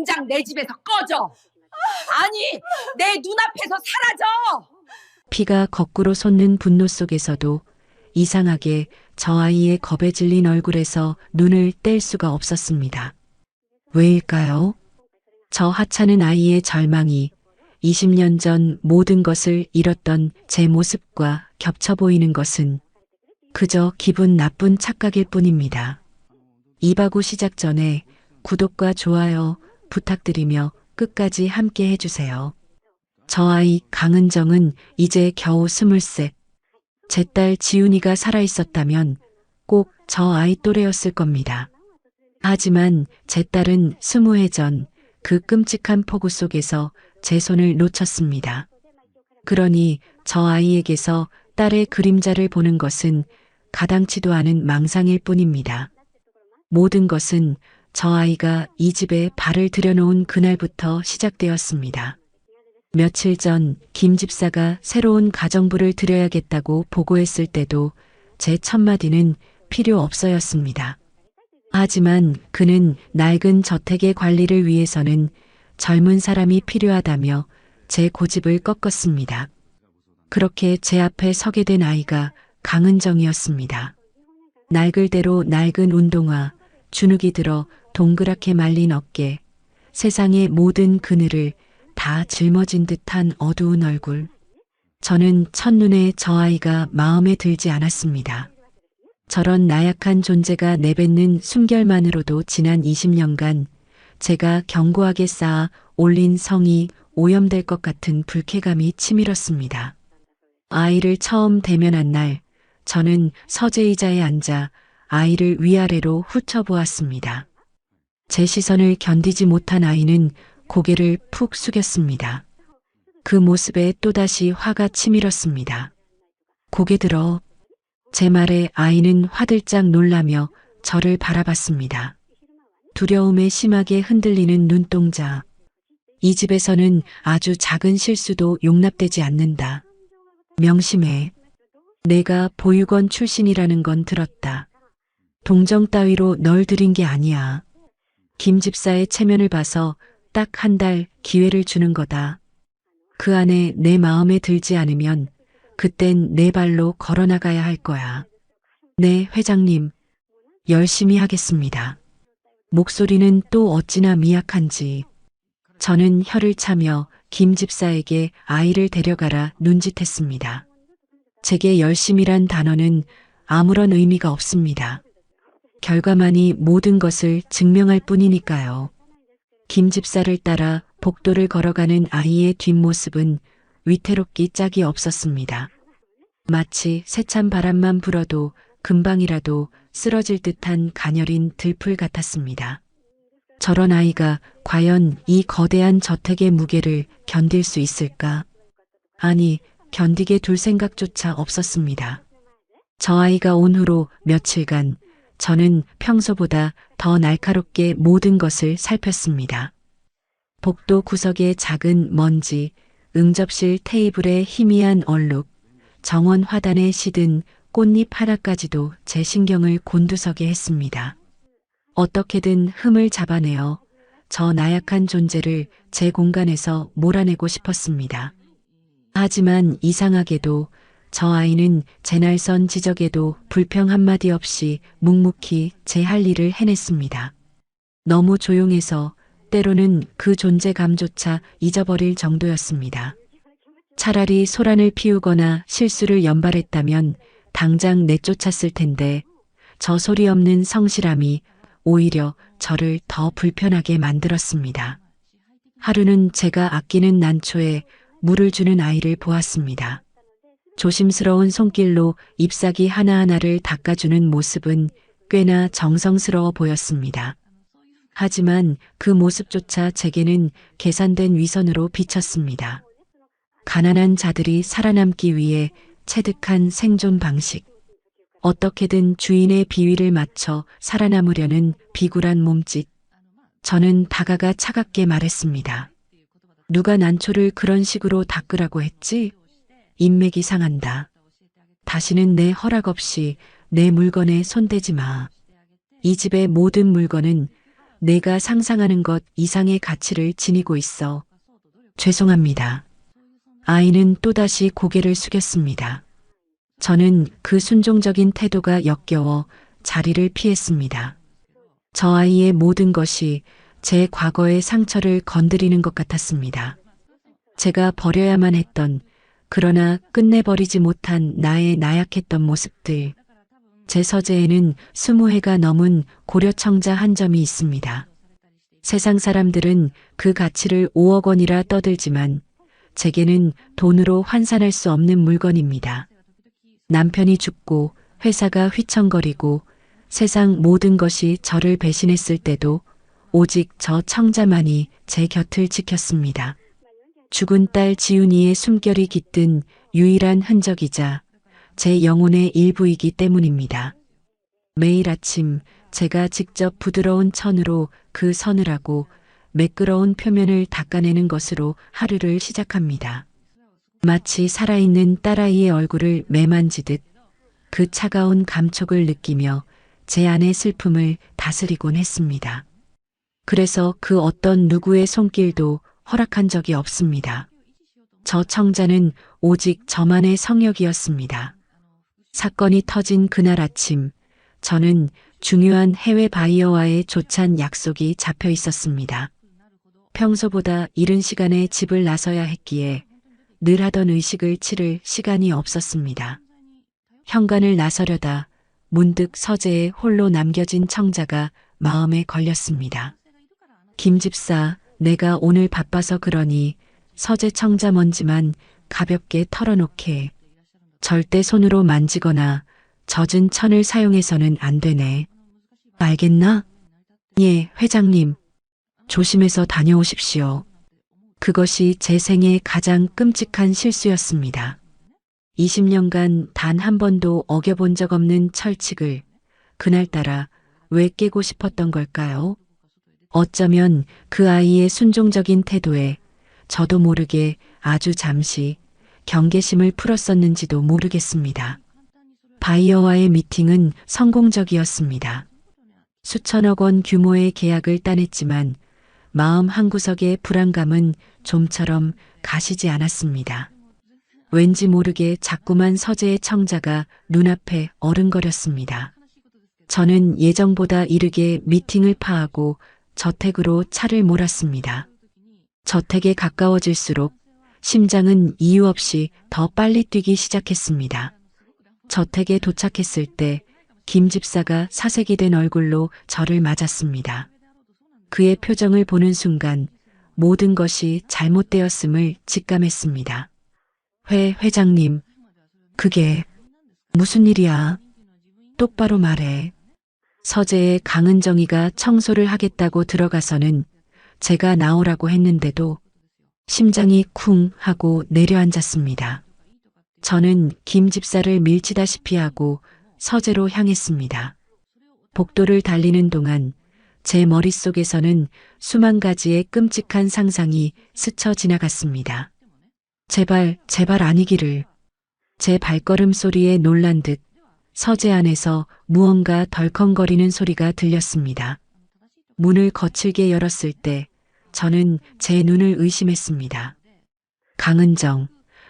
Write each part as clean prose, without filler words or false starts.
당장 내 집에서 꺼져. 아니, 내 눈앞에서 사라져. 피가 거꾸로 솟는 분노 속에서도 이상하게 저 아이의 겁에 질린 얼굴에서 눈을 뗄 수가 없었습니다. 왜일까요? 저 하찮은 아이의 절망이 20년 전 모든 것을 잃었던 제 모습과 겹쳐 보이는 것은 그저 기분 나쁜 착각일 뿐입니다. 이바구 시작 전에 구독과 좋아요 부탁드리며 끝까지 함께 해주세요. 저 아이 강은정은 이제 겨우 23. 제 딸 지훈이가 살아있었다면 꼭 저 아이 또래였을 겁니다. 하지만 제 딸은 20해 전 그 끔찍한 폭우 속에서 제 손을 놓쳤습니다. 그러니 저 아이에게서 딸의 그림자를 보는 것은 가당치도 않은 망상일 뿐입니다. 모든 것은 저 아이가 이 집에 발을 들여놓은 그날부터 시작되었습니다. 며칠 전 김 집사가 새로운 가정부를 들여야겠다고 보고했을 때도 제 첫마디는 필요 없어였습니다. 하지만 그는 낡은 저택의 관리를 위해서는 젊은 사람이 필요하다며 제 고집을 꺾었습니다. 그렇게 제 앞에 서게 된 아이가 강은정이었습니다. 낡을 대로 낡은 운동화, 주눅이 들어 동그랗게 말린 어깨, 세상의 모든 그늘을 다 짊어진 듯한 어두운 얼굴. 저는 첫눈에 저 아이가 마음에 들지 않았습니다. 저런 나약한 존재가 내뱉는 숨결만으로도 지난 20년간 제가 견고하게 쌓아 올린 성이 오염될 것 같은 불쾌감이 치밀었습니다. 아이를 처음 대면한 날, 저는 서재의자에 앉아 아이를 위아래로 훑어보았습니다. 제 시선을 견디지 못한 아이는 고개를 푹 숙였습니다. 그 모습에 또다시 화가 치밀었습니다. 고개 들어. 제 말에 아이는 화들짝 놀라며 저를 바라봤습니다. 두려움에 심하게 흔들리는 눈동자. 이 집에서는 아주 작은 실수도 용납되지 않는다. 명심해. 내가 보육원 출신이라는 건 들었다. 동정 따위로 널 들인 게 아니야. 김 집사의 체면을 봐서 딱 한 달 기회를 주는 거다. 그 안에 내 마음에 들지 않으면 그땐 내 발로 걸어나가야 할 거야. 네, 회장님. 열심히 하겠습니다. 목소리는 또 어찌나 미약한지. 저는 혀를 차며 김 집사에게 아이를 데려가라 눈짓했습니다. 제게 열심이란 단어는 아무런 의미가 없습니다. 결과만이 모든 것을 증명할 뿐이니까요. 김 집사를 따라 복도를 걸어가는 아이의 뒷모습은 위태롭기 짝이 없었습니다. 마치 세찬 바람만 불어도 금방이라도 쓰러질 듯한 가녀린 들풀 같았습니다. 저런 아이가 과연 이 거대한 저택의 무게를 견딜 수 있을까? 아니, 견디게 둘 생각조차 없었습니다. 저 아이가 온 후로 며칠간 저는 평소보다 더 날카롭게 모든 것을 살폈습니다. 복도 구석의 작은 먼지, 응접실 테이블의 희미한 얼룩, 정원 화단에 시든 꽃잎 하나까지도 제 신경을 곤두서게 했습니다. 어떻게든 흠을 잡아내어 저 나약한 존재를 제 공간에서 몰아내고 싶었습니다. 하지만 이상하게도 저 아이는 제 날선 지적에도 불평 한마디 없이 묵묵히 제 할 일을 해냈습니다. 너무 조용해서 때로는 그 존재감조차 잊어버릴 정도였습니다. 차라리 소란을 피우거나 실수를 연발했다면 당장 내쫓았을 텐데 저 소리 없는 성실함이 오히려 저를 더 불편하게 만들었습니다. 하루는 제가 아끼는 난초에 물을 주는 아이를 보았습니다. 조심스러운 손길로 잎사귀 하나하나를 닦아주는 모습은 꽤나 정성스러워 보였습니다. 하지만 그 모습조차 제게는 계산된 위선으로 비쳤습니다. 가난한 자들이 살아남기 위해 체득한 생존 방식. 어떻게든 주인의 비위를 맞춰 살아남으려는 비굴한 몸짓. 저는 다가가 차갑게 말했습니다. 누가 난초를 그런 식으로 닦으라고 했지? 인맥이 상한다. 다시는 내 허락 없이 내 물건에 손대지 마. 이 집의 모든 물건은 내가 상상하는 것 이상의 가치를 지니고 있어. 죄송합니다. 아이는 또다시 고개를 숙였습니다. 저는 그 순종적인 태도가 역겨워 자리를 피했습니다. 저 아이의 모든 것이 제 과거의 상처를 건드리는 것 같았습니다. 제가 버려야만 했던, 그러나 끝내버리지 못한 나의 나약했던 모습들. 제 서재에는 20회가 넘은 고려청자 한 점이 있습니다. 세상 사람들은 그 가치를 5억 원이라 떠들지만 제게는 돈으로 환산할 수 없는 물건입니다. 남편이 죽고 회사가 휘청거리고 세상 모든 것이 저를 배신했을 때도 오직 저 청자만이 제 곁을 지켰습니다. 죽은 딸 지훈이의 숨결이 깃든 유일한 흔적이자 제 영혼의 일부이기 때문입니다. 매일 아침 제가 직접 부드러운 천으로 그 서늘하고 매끄러운 표면을 닦아내는 것으로 하루를 시작합니다. 마치 살아있는 딸아이의 얼굴을 매만지듯 그 차가운 감촉을 느끼며 제 안의 슬픔을 다스리곤 했습니다. 그래서 그 어떤 누구의 손길도 허락한 적이 없습니다. 저 청자는 오직 저만의 성역이었습니다. 사건이 터진 그날 아침, 저는 중요한 해외 바이어와의 조찬 약속이 잡혀 있었습니다. 평소보다 이른 시간에 집을 나서야 했기에 늘 하던 의식을 치를 시간이 없었습니다. 현관을 나서려다 문득 서재에 홀로 남겨진 청자가 마음에 걸렸습니다. 김 집사, 내가 오늘 바빠서 그러니 서재 청자 먼지만 가볍게 털어놓게. 절대 손으로 만지거나 젖은 천을 사용해서는 안 되네. 알겠나? 예, 회장님. 조심해서 다녀오십시오. 그것이 제 생애 가장 끔찍한 실수였습니다. 20년간 단 한 번도 어겨본 적 없는 철칙을 그날따라 왜 깨고 싶었던 걸까요? 어쩌면 그 아이의 순종적인 태도에 저도 모르게 아주 잠시 경계심을 풀었었는지도 모르겠습니다. 바이어와의 미팅은 성공적이었습니다. 수천억 원 규모의 계약을 따냈지만 마음 한구석의 불안감은 좀처럼 가시지 않았습니다. 왠지 모르게 자꾸만 서재의 청자가 눈앞에 어른거렸습니다. 저는 예정보다 이르게 미팅을 파하고 저택으로 차를 몰았습니다. 저택에 가까워질수록 심장은 이유 없이 더 빨리 뛰기 시작했습니다. 저택에 도착했을 때 김 집사가 사색이 된 얼굴로 저를 맞았습니다. 그의 표정을 보는 순간 모든 것이 잘못되었음을 직감했습니다. 회장님, 그게 무슨 일이야? 똑바로 말해. 서재에 강은정이가 청소를 하겠다고 들어가서는 제가 나오라고 했는데도 심장이 쿵 하고 내려앉았습니다. 저는 김 집사를 밀치다시피 하고 서재로 향했습니다. 복도를 달리는 동안 제 머릿속에서는 수만 가지의 끔찍한 상상이 스쳐 지나갔습니다. 제발 아니기를. 제 발걸음 소리에 놀란 듯 서재 안에서 무언가 덜컹거리는 소리가 들렸습니다. 문을 거칠게 열었을 때 저는 제 눈을 의심했습니다. 강은정,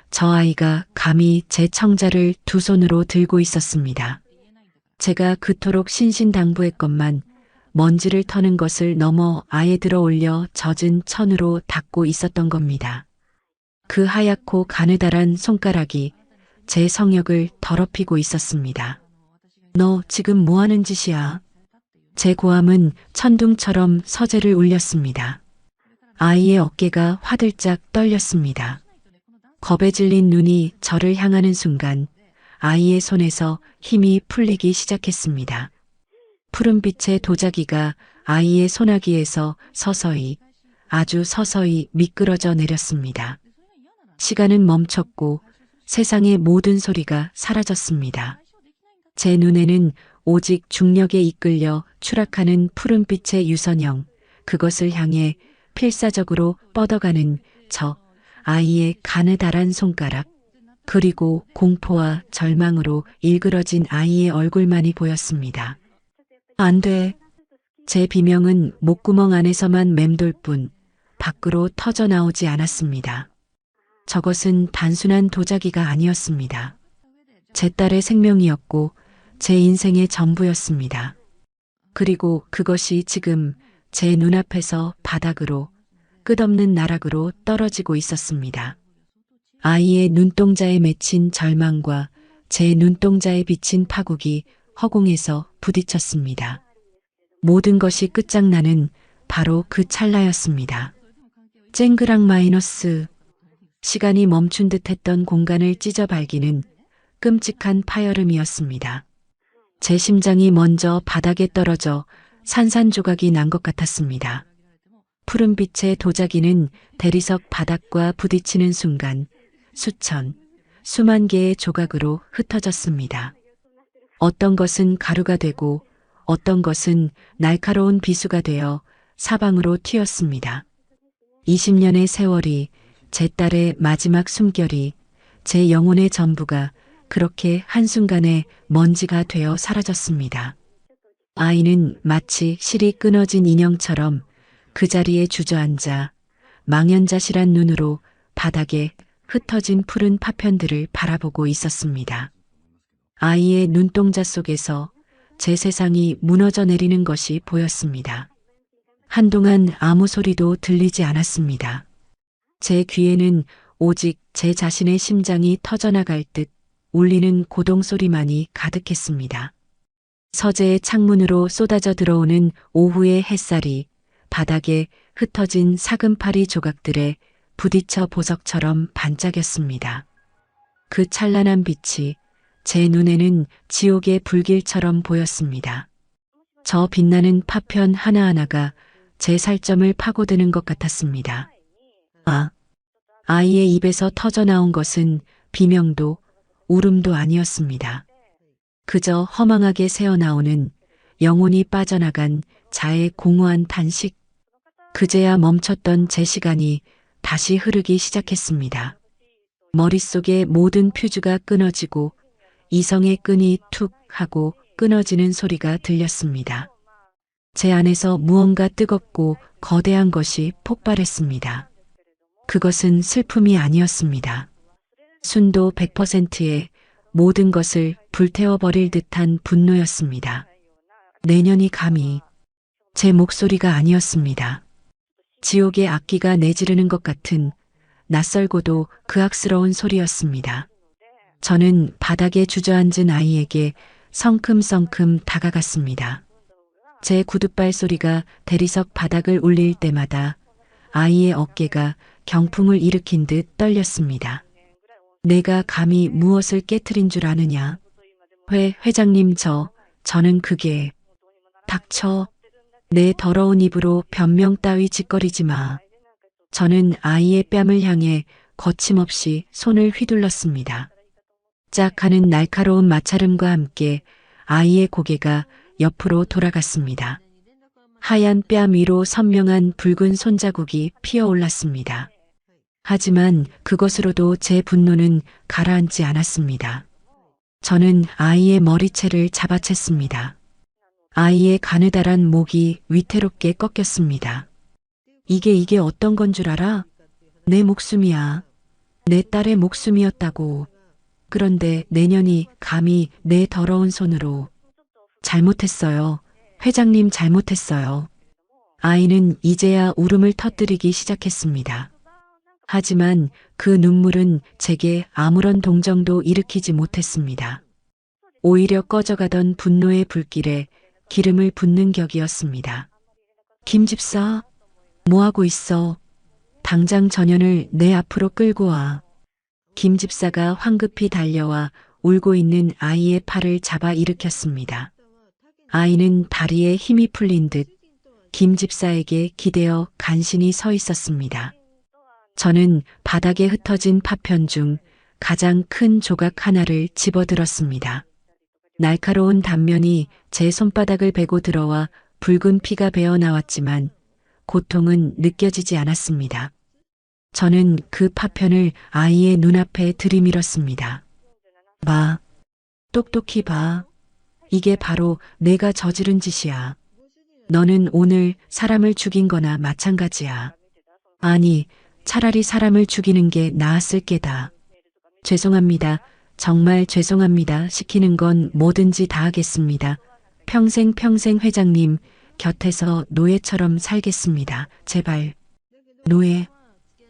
저 아이가 감히 제 청자를 두 손으로 들고 있었습니다. 제가 그토록 신신당부했건만 먼지를 터는 것을 넘어 아예 들어 올려 젖은 천으로 닦고 있었던 겁니다. 그 하얗고 가느다란 손가락이 제 성욕을 더럽히고 있었습니다. 너 지금 뭐 하는 짓이야? 제 고함은 천둥처럼 서재를 울렸습니다. 아이의 어깨가 화들짝 떨렸습니다. 겁에 질린 눈이 저를 향하는 순간 아이의 손에서 힘이 풀리기 시작했습니다. 푸른빛의 도자기가 아이의 소나기에서 서서히, 아주 서서히 미끄러져 내렸습니다. 시간은 멈췄고 세상의 모든 소리가 사라졌습니다. 제 눈에는 오직 중력에 이끌려 추락하는 푸른빛의 유선형, 그것을 향해 필사적으로 뻗어가는 저 아이의 가느다란 손가락, 그리고 공포와 절망으로 일그러진 아이의 얼굴만이 보였습니다. 안 돼. 제 비명은 목구멍 안에서만 맴돌 뿐 밖으로 터져 나오지 않았습니다. 저것은 단순한 도자기가 아니었습니다. 제 딸의 생명이었고 제 인생의 전부였습니다. 그리고 그것이 지금 제 눈앞에서 바닥으로 끝없는 나락으로 떨어지고 있었습니다. 아이의 눈동자에 맺힌 절망과 제 눈동자에 비친 파국이 허공에서 부딪혔습니다. 모든 것이 끝장나는 바로 그 찰나였습니다. 쨍그랑 마이너스. 시간이 멈춘 듯했던 공간을 찢어 발기는 끔찍한 파열음이었습니다. 제 심장이 먼저 바닥에 떨어져 산산조각이 난 것 같았습니다. 푸른빛의 도자기는 대리석 바닥과 부딪히는 순간 수만 개의 조각으로 흩어졌습니다. 어떤 것은 가루가 되고 어떤 것은 날카로운 비수가 되어 사방으로 튀었습니다. 20년의 세월이, 제 딸의 마지막 숨결이, 제 영혼의 전부가 그렇게 한순간에 먼지가 되어 사라졌습니다. 아이는 마치 실이 끊어진 인형처럼 그 자리에 주저앉아 망연자실한 눈으로 바닥에 흩어진 푸른 파편들을 바라보고 있었습니다. 아이의 눈동자 속에서 제 세상이 무너져 내리는 것이 보였습니다. 한동안 아무 소리도 들리지 않았습니다. 제 귀에는 오직 제 자신의 심장이 터져나갈 듯 울리는 고동 소리만이 가득했습니다. 서재의 창문으로 쏟아져 들어오는 오후의 햇살이 바닥에 흩어진 사금파리 조각들에 부딪혀 보석처럼 반짝였습니다. 그 찬란한 빛이 제 눈에는 지옥의 불길처럼 보였습니다. 저 빛나는 파편 하나하나가 제 살점을 파고드는 것 같았습니다. 아이의 입에서 터져나온 것은 비명도 울음도 아니었습니다. 그저 허망하게 새어나오는 영혼이 빠져나간 자의 공허한 탄식. 그제야 멈췄던 제 시간이 다시 흐르기 시작했습니다. 머릿속의 모든 퓨즈가 끊어지고 이성의 끈이 툭 하고 끊어지는 소리가 들렸습니다. 제 안에서 무언가 뜨겁고 거대한 것이 폭발했습니다. 그것은 슬픔이 아니었습니다. 순도 100%의 모든 것을 불태워버릴 듯한 분노였습니다. 내년이 감히 제 목소리가 아니었습니다. 지옥의 악기가 내지르는 것 같은 낯설고도 그악스러운 소리였습니다. 저는 바닥에 주저앉은 아이에게 성큼성큼 다가갔습니다. 제 구둣발 소리가 대리석 바닥을 울릴 때마다 아이의 어깨가 경풍을 일으킨 듯 떨렸습니다. 내가 감히 무엇을 깨트린 줄 아느냐? 회장님 저는 그게. 닥쳐. 내 더러운 입으로 변명 따위 짓거리지 마. 저는 아이의 뺨을 향해 거침없이 손을 휘둘렀습니다. 짝 하는 날카로운 마찰음과 함께 아이의 고개가 옆으로 돌아갔습니다. 하얀 뺨 위로 선명한 붉은 손자국이 피어올랐습니다. 하지만 그것으로도 제 분노는 가라앉지 않았습니다. 저는 아이의 머리채를 잡아챘습니다. 아이의 가느다란 목이 위태롭게 꺾였습니다. 이게 어떤 건 줄 알아? 내 목숨이야. 내 딸의 목숨이었다고. 그런데 내년이 감히 내 더러운 손으로. 잘못했어요. 회장님 잘못했어요. 아이는 이제야 울음을 터뜨리기 시작했습니다. 하지만 그 눈물은 제게 아무런 동정도 일으키지 못했습니다. 오히려 꺼져가던 분노의 불길에 기름을 붓는 격이었습니다. 김 집사, 뭐하고 있어? 당장 전현을 내 앞으로 끌고 와. 김 집사가 황급히 달려와 울고 있는 아이의 팔을 잡아 일으켰습니다. 아이는 다리에 힘이 풀린 듯 김 집사에게 기대어 간신히 서 있었습니다. 저는 바닥에 흩어진 파편 중 가장 큰 조각 하나를 집어들었습니다. 날카로운 단면이 제 손바닥을 베고 들어와 붉은 피가 배어 나왔지만 고통은 느껴지지 않았습니다. 저는 그 파편을 아이의 눈앞에 들이밀었습니다. 봐. 똑똑히 봐. 이게 바로 내가 저지른 짓이야. 너는 오늘 사람을 죽인 거나 마찬가지야. 아니, 차라리 사람을 죽이는 게 나았을 게다. 죄송합니다. 정말 죄송합니다. 시키는 건 뭐든지 다 하겠습니다. 평생 회장님 곁에서 노예처럼 살겠습니다. 제발. 노예.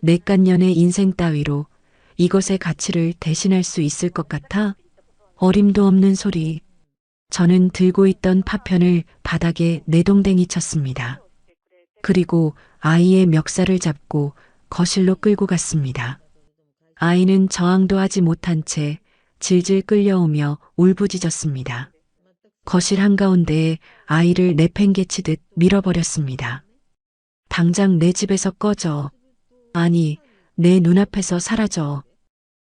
내깐년의 인생 따위로 이것의 가치를 대신할 수 있을 것 같아? 어림도 없는 소리. 저는 들고 있던 파편을 바닥에 내동댕이 쳤습니다. 그리고 아이의 멱살을 잡고 거실로 끌고 갔습니다. 아이는 저항도 하지 못한 채 질질 끌려오며 울부짖었습니다. 거실 한가운데에 아이를 내팽개치듯 밀어버렸습니다. 당장 내 집에서 꺼져. 아니, 내 눈앞에서 사라져.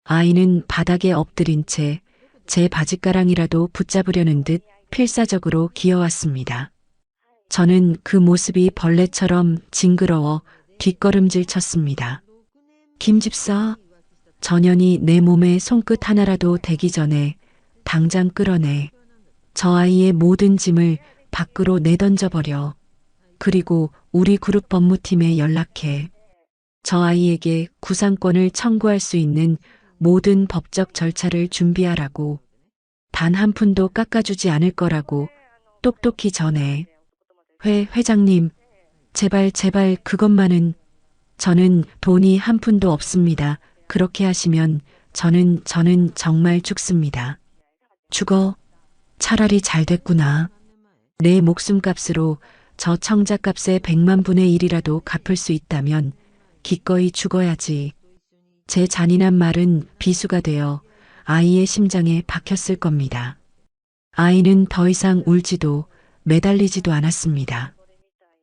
아이는 바닥에 엎드린 채 제 바짓가랑이라도 붙잡으려는 듯 필사적으로 기어왔습니다. 저는 그 모습이 벌레처럼 징그러워 뒷걸음질 쳤습니다. 김집사, 전현이 내 몸에 손끝 하나라도 대기 전에 당장 끌어내. 저 아이의 모든 짐을 밖으로 내던져버려. 그리고 우리 그룹 법무팀에 연락해. 저 아이에게 구상권을 청구할 수 있는 모든 법적 절차를 준비하라고. 단 한 푼도 깎아주지 않을 거라고 똑똑히 전해. 회장님, 제발 그것만은. 저는 돈이 한 푼도 없습니다. 그렇게 하시면 저는 정말 죽습니다. 죽어? 차라리 잘 됐구나. 내 목숨값으로 저 청자값의 100만 분의 1이라도 갚을 수 있다면 기꺼이 죽어야지. 제 잔인한 말은 비수가 되어 아이의 심장에 박혔을 겁니다. 아이는 더 이상 울지도 매달리지도 않았습니다.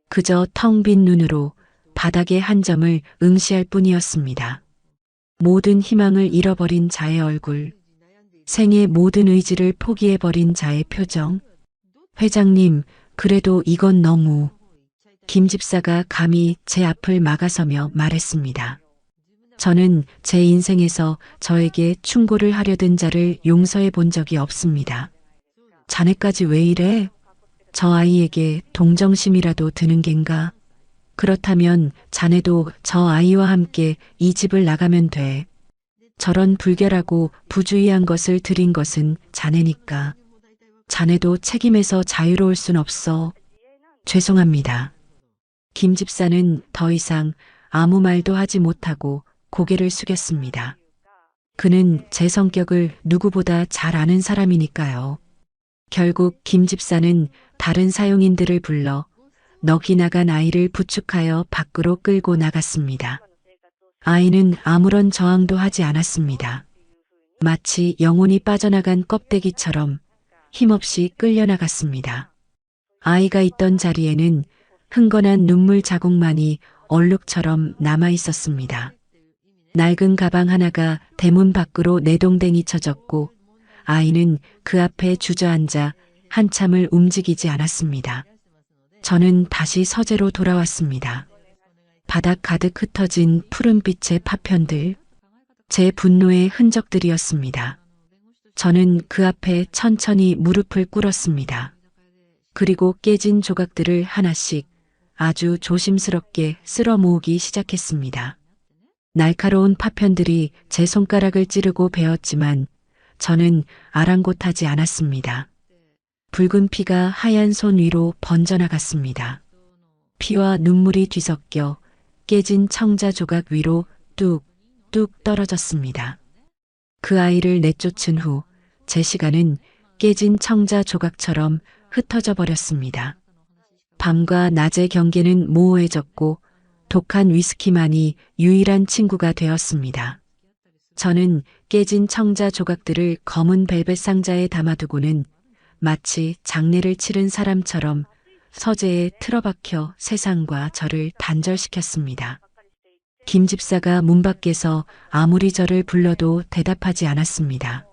그저 텅 빈 눈으로 바닥의 한 점을 응시할 뿐이었습니다. 모든 희망을 잃어버린 자의 얼굴, 생의 모든 의지를 포기해버린 자의 표정. 회장님, 그래도 이건 너무. 김 집사가 감히 제 앞을 막아서며 말했습니다. 저는 제 인생에서 저에게 충고를 하려던 자를 용서해 본 적이 없습니다. 자네까지 왜 이래? 저 아이에게 동정심이라도 드는 겐가? 그렇다면 자네도 저 아이와 함께 이 집을 나가면 돼. 저런 불결하고 부주의한 것을 들인 것은 자네니까. 자네도 책임에서 자유로울 순 없어. 죄송합니다. 김 집사는 더 이상 아무 말도 하지 못하고 고개를 숙였습니다. 그는 제 성격을 누구보다 잘 아는 사람이니까요. 결국 김 집사는 다른 사용인들을 불러 넋이 나간 아이를 부축하여 밖으로 끌고 나갔습니다. 아이는 아무런 저항도 하지 않았습니다. 마치 영혼이 빠져나간 껍데기처럼 힘없이 끌려나갔습니다. 아이가 있던 자리에는 흥건한 눈물 자국만이 얼룩처럼 남아 있었습니다. 낡은 가방 하나가 대문 밖으로 내동댕이 쳐졌고 아이는 그 앞에 주저앉아 한참을 움직이지 않았습니다. 저는 다시 서재로 돌아왔습니다. 바닥 가득 흩어진 푸른빛의 파편들, 제 분노의 흔적들이었습니다. 저는 그 앞에 천천히 무릎을 꿇었습니다. 그리고 깨진 조각들을 하나씩 아주 조심스럽게 쓸어 모으기 시작했습니다. 날카로운 파편들이 제 손가락을 찌르고 베었지만 저는 아랑곳하지 않았습니다. 붉은 피가 하얀 손 위로 번져나갔습니다. 피와 눈물이 뒤섞여 깨진 청자 조각 위로 뚝뚝 떨어졌습니다. 그 아이를 내쫓은 후 제 시간은 깨진 청자 조각처럼 흩어져 버렸습니다. 밤과 낮의 경계는 모호해졌고 독한 위스키만이 유일한 친구가 되었습니다. 저는 깨진 청자 조각들을 검은 벨벳 상자에 담아두고는 마치 장례를 치른 사람처럼 서재에 틀어박혀 세상과 저를 단절시켰습니다. 김 집사가 문 밖에서 아무리 저를 불러도 대답하지 않았습니다.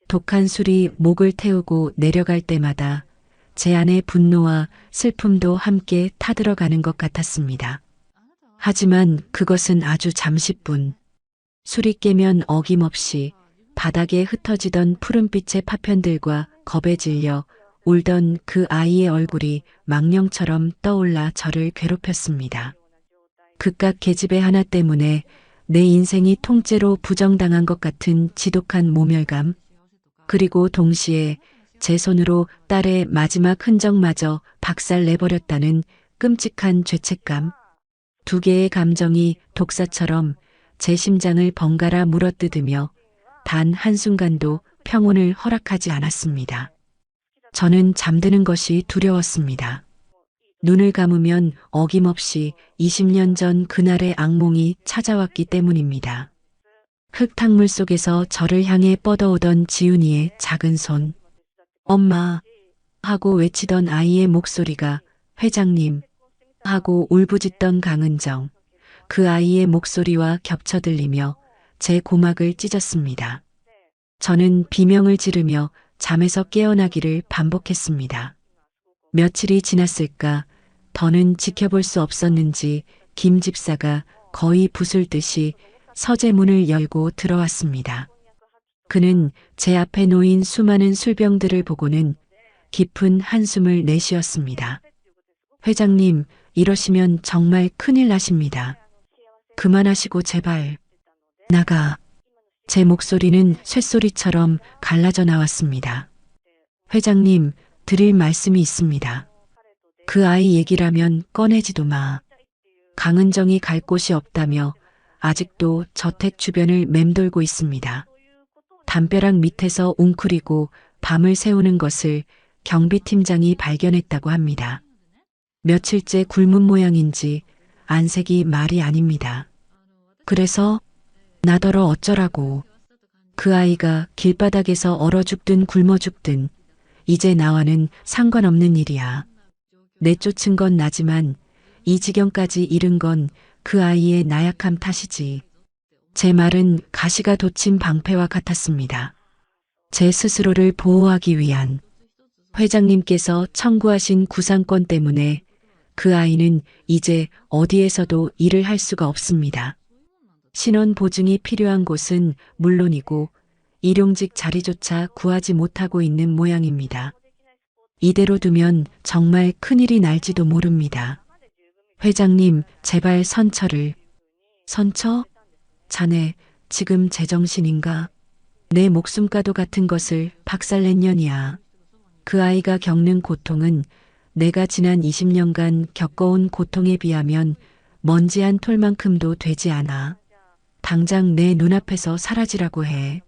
독한 술이 목을 태우고 내려갈 때마다 제 안의 분노와 슬픔도 함께 타들어가는 것 같았습니다. 하지만 그것은 아주 잠시뿐. 술이 깨면 어김없이 바닥에 흩어지던 푸른빛의 파편들과 겁에 질려 울던 그 아이의 얼굴이 망령처럼 떠올라 저를 괴롭혔습니다. 그깟 계집애 하나 때문에 내 인생이 통째로 부정당한 것 같은 지독한 모멸감, 그리고 동시에 제 손으로 딸의 마지막 흔적마저 박살내버렸다는 끔찍한 죄책감. 두 개의 감정이 독사처럼 제 심장을 번갈아 물어뜯으며 단 한순간도 평온을 허락하지 않았습니다. 저는 잠드는 것이 두려웠습니다. 눈을 감으면 어김없이 20년 전 그날의 악몽이 찾아왔기 때문입니다. 흙탕물 속에서 저를 향해 뻗어오던 지훈이의 작은 손. 엄마 하고 외치던 아이의 목소리가 회장님 하고 울부짖던 강은정. 그 아이의 목소리와 겹쳐 들리며 제 고막을 찢었습니다. 저는 비명을 지르며 잠에서 깨어나기를 반복했습니다. 며칠이 지났을까 더는 지켜볼 수 없었는지 김 집사가 거의 부술듯이 서재문을 열고 들어왔습니다. 그는 제 앞에 놓인 수많은 술병들을 보고는 깊은 한숨을 내쉬었습니다. 회장님, 이러시면 정말 큰일 나십니다. 그만하시고 제발 나가. 제 목소리는 쇳소리처럼 갈라져 나왔습니다. 회장님, 드릴 말씀이 있습니다. 그 아이 얘기라면 꺼내지도 마. 강은정이 갈 곳이 없다며 아직도 저택 주변을 맴돌고 있습니다. 담벼락 밑에서 웅크리고 밤을 새우는 것을 경비팀장이 발견했다고 합니다. 며칠째 굶은 모양인지 안색이 말이 아닙니다. 그래서 나더러 어쩌라고. 그 아이가 길바닥에서 얼어 죽든 굶어 죽든 이제 나와는 상관없는 일이야. 내쫓은 건 나지만 이 지경까지 이른 건 그 아이의 나약함 탓이지. 제 말은 가시가 돋친 방패와 같았습니다. 제 스스로를 보호하기 위한 회장님께서 청구하신 구상권 때문에 그 아이는 이제 어디에서도 일을 할 수가 없습니다. 신원 보증이 필요한 곳은 물론이고 일용직 자리조차 구하지 못하고 있는 모양입니다. 이대로 두면 정말 큰일이 날지도 모릅니다. 회장님, 제발 선처를. 선처? 자네 지금 제정신인가? 내 목숨과도 같은 것을 박살낸 년이야. 그 아이가 겪는 고통은 내가 지난 20년간 겪어온 고통에 비하면 먼지 한 톨만큼도 되지 않아. 당장 내 눈앞에서 사라지라고 해.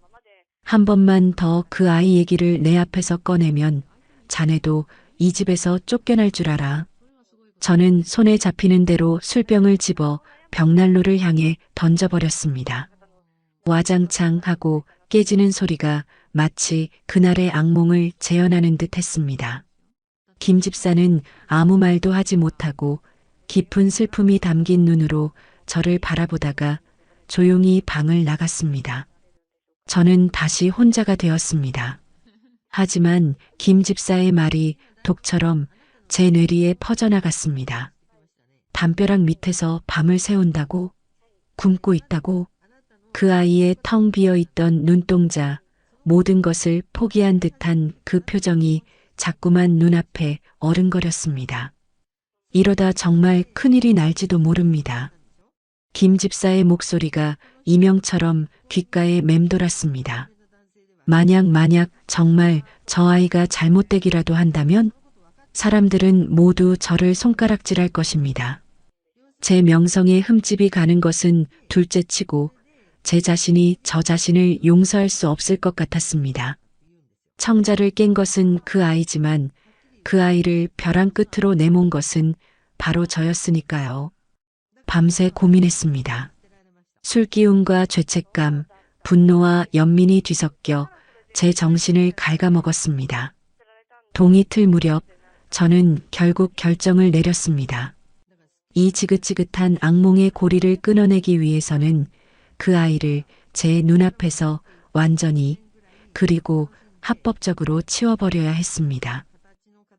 한 번만 더 그 아이 얘기를 내 앞에서 꺼내면 자네도 이 집에서 쫓겨날 줄 알아. 저는 손에 잡히는 대로 술병을 집어 벽난로를 향해 던져버렸습니다. 와장창 하고 깨지는 소리가 마치 그날의 악몽을 재현하는 듯 했습니다. 김 집사는 아무 말도 하지 못하고 깊은 슬픔이 담긴 눈으로 저를 바라보다가 조용히 방을 나갔습니다. 저는 다시 혼자가 되었습니다. 하지만 김 집사의 말이 독처럼 제 뇌리에 퍼져나갔습니다. 담벼락 밑에서 밤을 새운다고? 굶고 있다고? 그 아이의 텅 비어있던 눈동자, 모든 것을 포기한 듯한 그 표정이 자꾸만 눈앞에 어른거렸습니다. 이러다 정말 큰일이 날지도 모릅니다. 김 집사의 목소리가 이명처럼 귓가에 맴돌았습니다. 만약 정말 저 아이가 잘못되기라도 한다면 사람들은 모두 저를 손가락질할 것입니다. 제 명성에 흠집이 가는 것은 둘째치고 제 자신이 저 자신을 용서할 수 없을 것 같았습니다. 청자를 깬 것은 그 아이지만 그 아이를 벼랑 끝으로 내몬 것은 바로 저였으니까요. 밤새 고민했습니다. 술기운과 죄책감, 분노와 연민이 뒤섞여 제 정신을 갉아먹었습니다. 동이틀 무렵 저는 결국 결정을 내렸습니다. 이 지긋지긋한 악몽의 고리를 끊어내기 위해서는 그 아이를 제 눈앞에서 완전히 그리고 합법적으로 치워버려야 했습니다.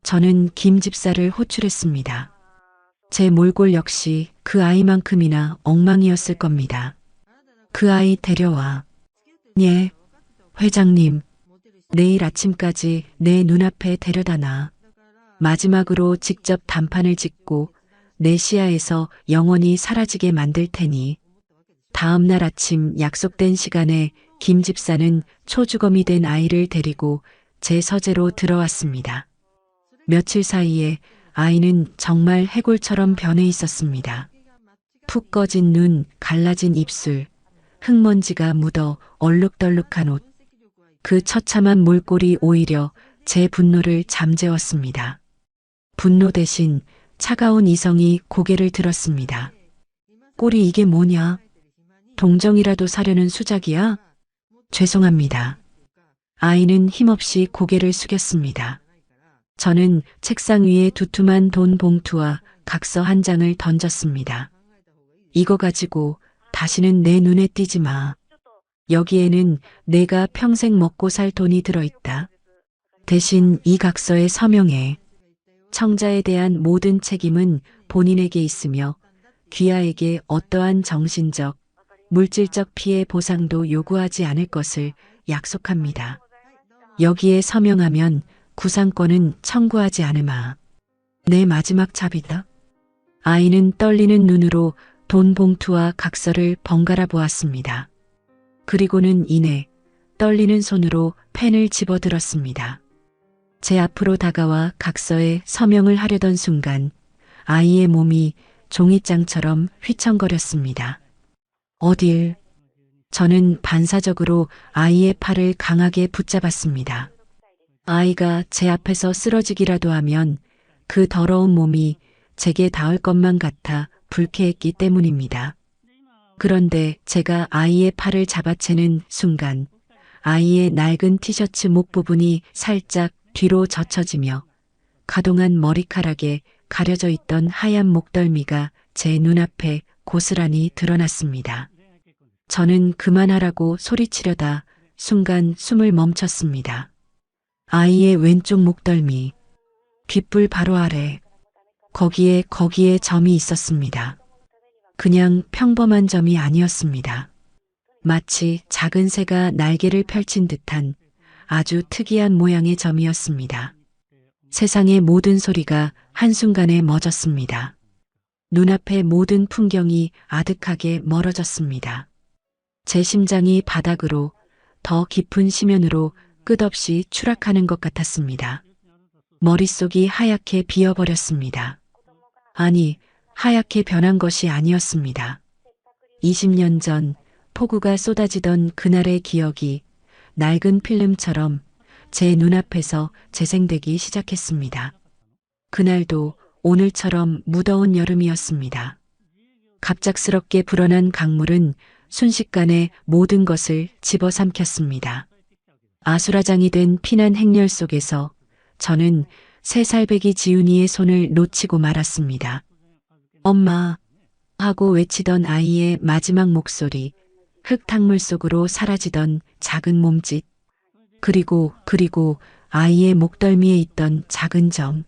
저는 김 집사를 호출했습니다. 제 몰골 역시 그 아이만큼이나 엉망이었을 겁니다. 그 아이 데려와. 예, 회장님. 내일 아침까지 내 눈앞에 데려다 놔. 마지막으로 직접 단판을 짓고 내 시야에서 영원히 사라지게 만들 테니. 다음 날 아침 약속된 시간에 김 집사는 초주검이 된 아이를 데리고 제 서재로 들어왔습니다. 며칠 사이에 아이는 정말 해골처럼 변해 있었습니다. 푹 꺼진 눈, 갈라진 입술, 흙먼지가 묻어 얼룩덜룩한 옷. 그 처참한 몰골이 오히려 제 분노를 잠재웠습니다. 분노 대신 차가운 이성이 고개를 들었습니다. 꼴이 이게 뭐냐? 동정이라도 사려는 수작이야? 죄송합니다. 아이는 힘없이 고개를 숙였습니다. 저는 책상 위에 두툼한 돈 봉투와 각서 한 장을 던졌습니다. 이거 가지고 다시는 내 눈에 띄지 마. 여기에는 내가 평생 먹고 살 돈이 들어있다. 대신 이 각서에 서명해. 청자에 대한 모든 책임은 본인에게 있으며 귀하에게 어떠한 정신적, 물질적 피해 보상도 요구하지 않을 것을 약속합니다. 여기에 서명하면 구상권은 청구하지 않으마. 내 마지막 잡이다. 아이는 떨리는 눈으로 돈 봉투와 각서를 번갈아 보았습니다. 그리고는 이내 떨리는 손으로 펜을 집어들었습니다. 제 앞으로 다가와 각서에 서명을 하려던 순간 아이의 몸이 종이장처럼 휘청거렸습니다. 어딜? 저는 반사적으로 아이의 팔을 강하게 붙잡았습니다. 아이가 제 앞에서 쓰러지기라도 하면 그 더러운 몸이 제게 닿을 것만 같아 불쾌했기 때문입니다. 그런데 제가 아이의 팔을 잡아채는 순간 아이의 낡은 티셔츠 목 부분이 살짝 뒤로 젖혀지며 가동한 머리카락에 가려져 있던 하얀 목덜미가 제 눈앞에 고스란히 드러났습니다. 저는 그만하라고 소리치려다 순간 숨을 멈췄습니다. 아이의 왼쪽 목덜미, 귓불 바로 아래, 거기에 점이 있었습니다. 그냥 평범한 점이 아니었습니다. 마치 작은 새가 날개를 펼친 듯한 아주 특이한 모양의 점이었습니다. 세상의 모든 소리가 한순간에 멎었습니다. 눈앞의 모든 풍경이 아득하게 멀어졌습니다. 제 심장이 바닥으로 더 깊은 심연으로 끝없이 추락하는 것 같았습니다. 머릿속이 하얗게 비어버렸습니다. 아니, 하얗게 변한 것이 아니었습니다. 20년 전 폭우가 쏟아지던 그날의 기억이 낡은 필름처럼 제 눈앞에서 재생되기 시작했습니다. 그날도 오늘처럼 무더운 여름이었습니다. 갑작스럽게 불어난 강물은 순식간에 모든 것을 집어삼켰습니다. 아수라장이 된 피난 행렬 속에서 저는 3살배기 지훈이의 손을 놓치고 말았습니다. 엄마 하고 외치던 아이의 마지막 목소리, 흙탕물 속으로 사라지던 작은 몸짓, 그리고 아이의 목덜미에 있던 작은 점,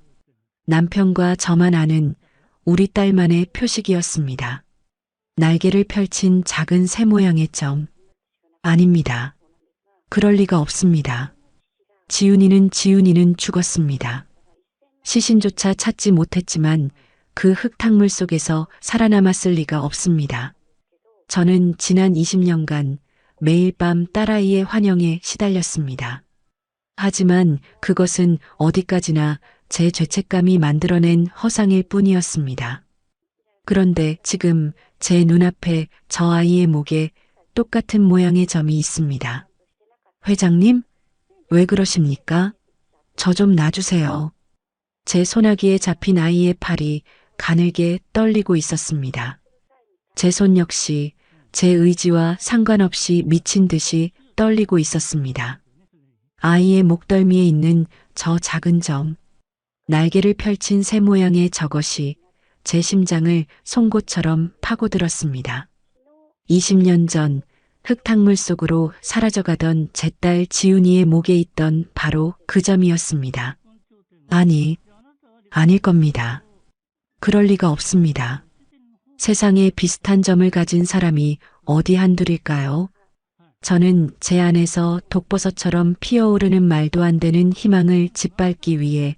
남편과 저만 아는 우리 딸만의 표식이었습니다. 날개를 펼친 작은 새 모양의 점. 아닙니다. 그럴 리가 없습니다. 지훈이는 죽었습니다. 시신조차 찾지 못했지만 그 흙탕물 속에서 살아남았을 리가 없습니다. 저는 지난 20년간 매일 밤 딸아이의 환영에 시달렸습니다. 하지만 그것은 어디까지나 제 죄책감이 만들어낸 허상일 뿐이었습니다. 그런데 지금 제 눈앞에 저 아이의 목에 똑같은 모양의 점이 있습니다. 회장님? 왜 그러십니까? 저 좀 놔주세요. 제 소나기에 잡힌 아이의 팔이 가늘게 떨리고 있었습니다. 제 손 역시 제 의지와 상관없이 미친 듯이 떨리고 있었습니다. 아이의 목덜미에 있는 저 작은 점, 날개를 펼친 새 모양의 저것이 제 심장을 송곳처럼 파고들었습니다. 20년 전 흙탕물 속으로 사라져가던 제 딸 지훈이의 목에 있던 바로 그 점이었습니다. 아니, 아닐 겁니다. 그럴 리가 없습니다. 세상에 비슷한 점을 가진 사람이 어디 한둘일까요? 저는 제 안에서 독버섯처럼 피어오르는 말도 안 되는 희망을 짓밟기 위해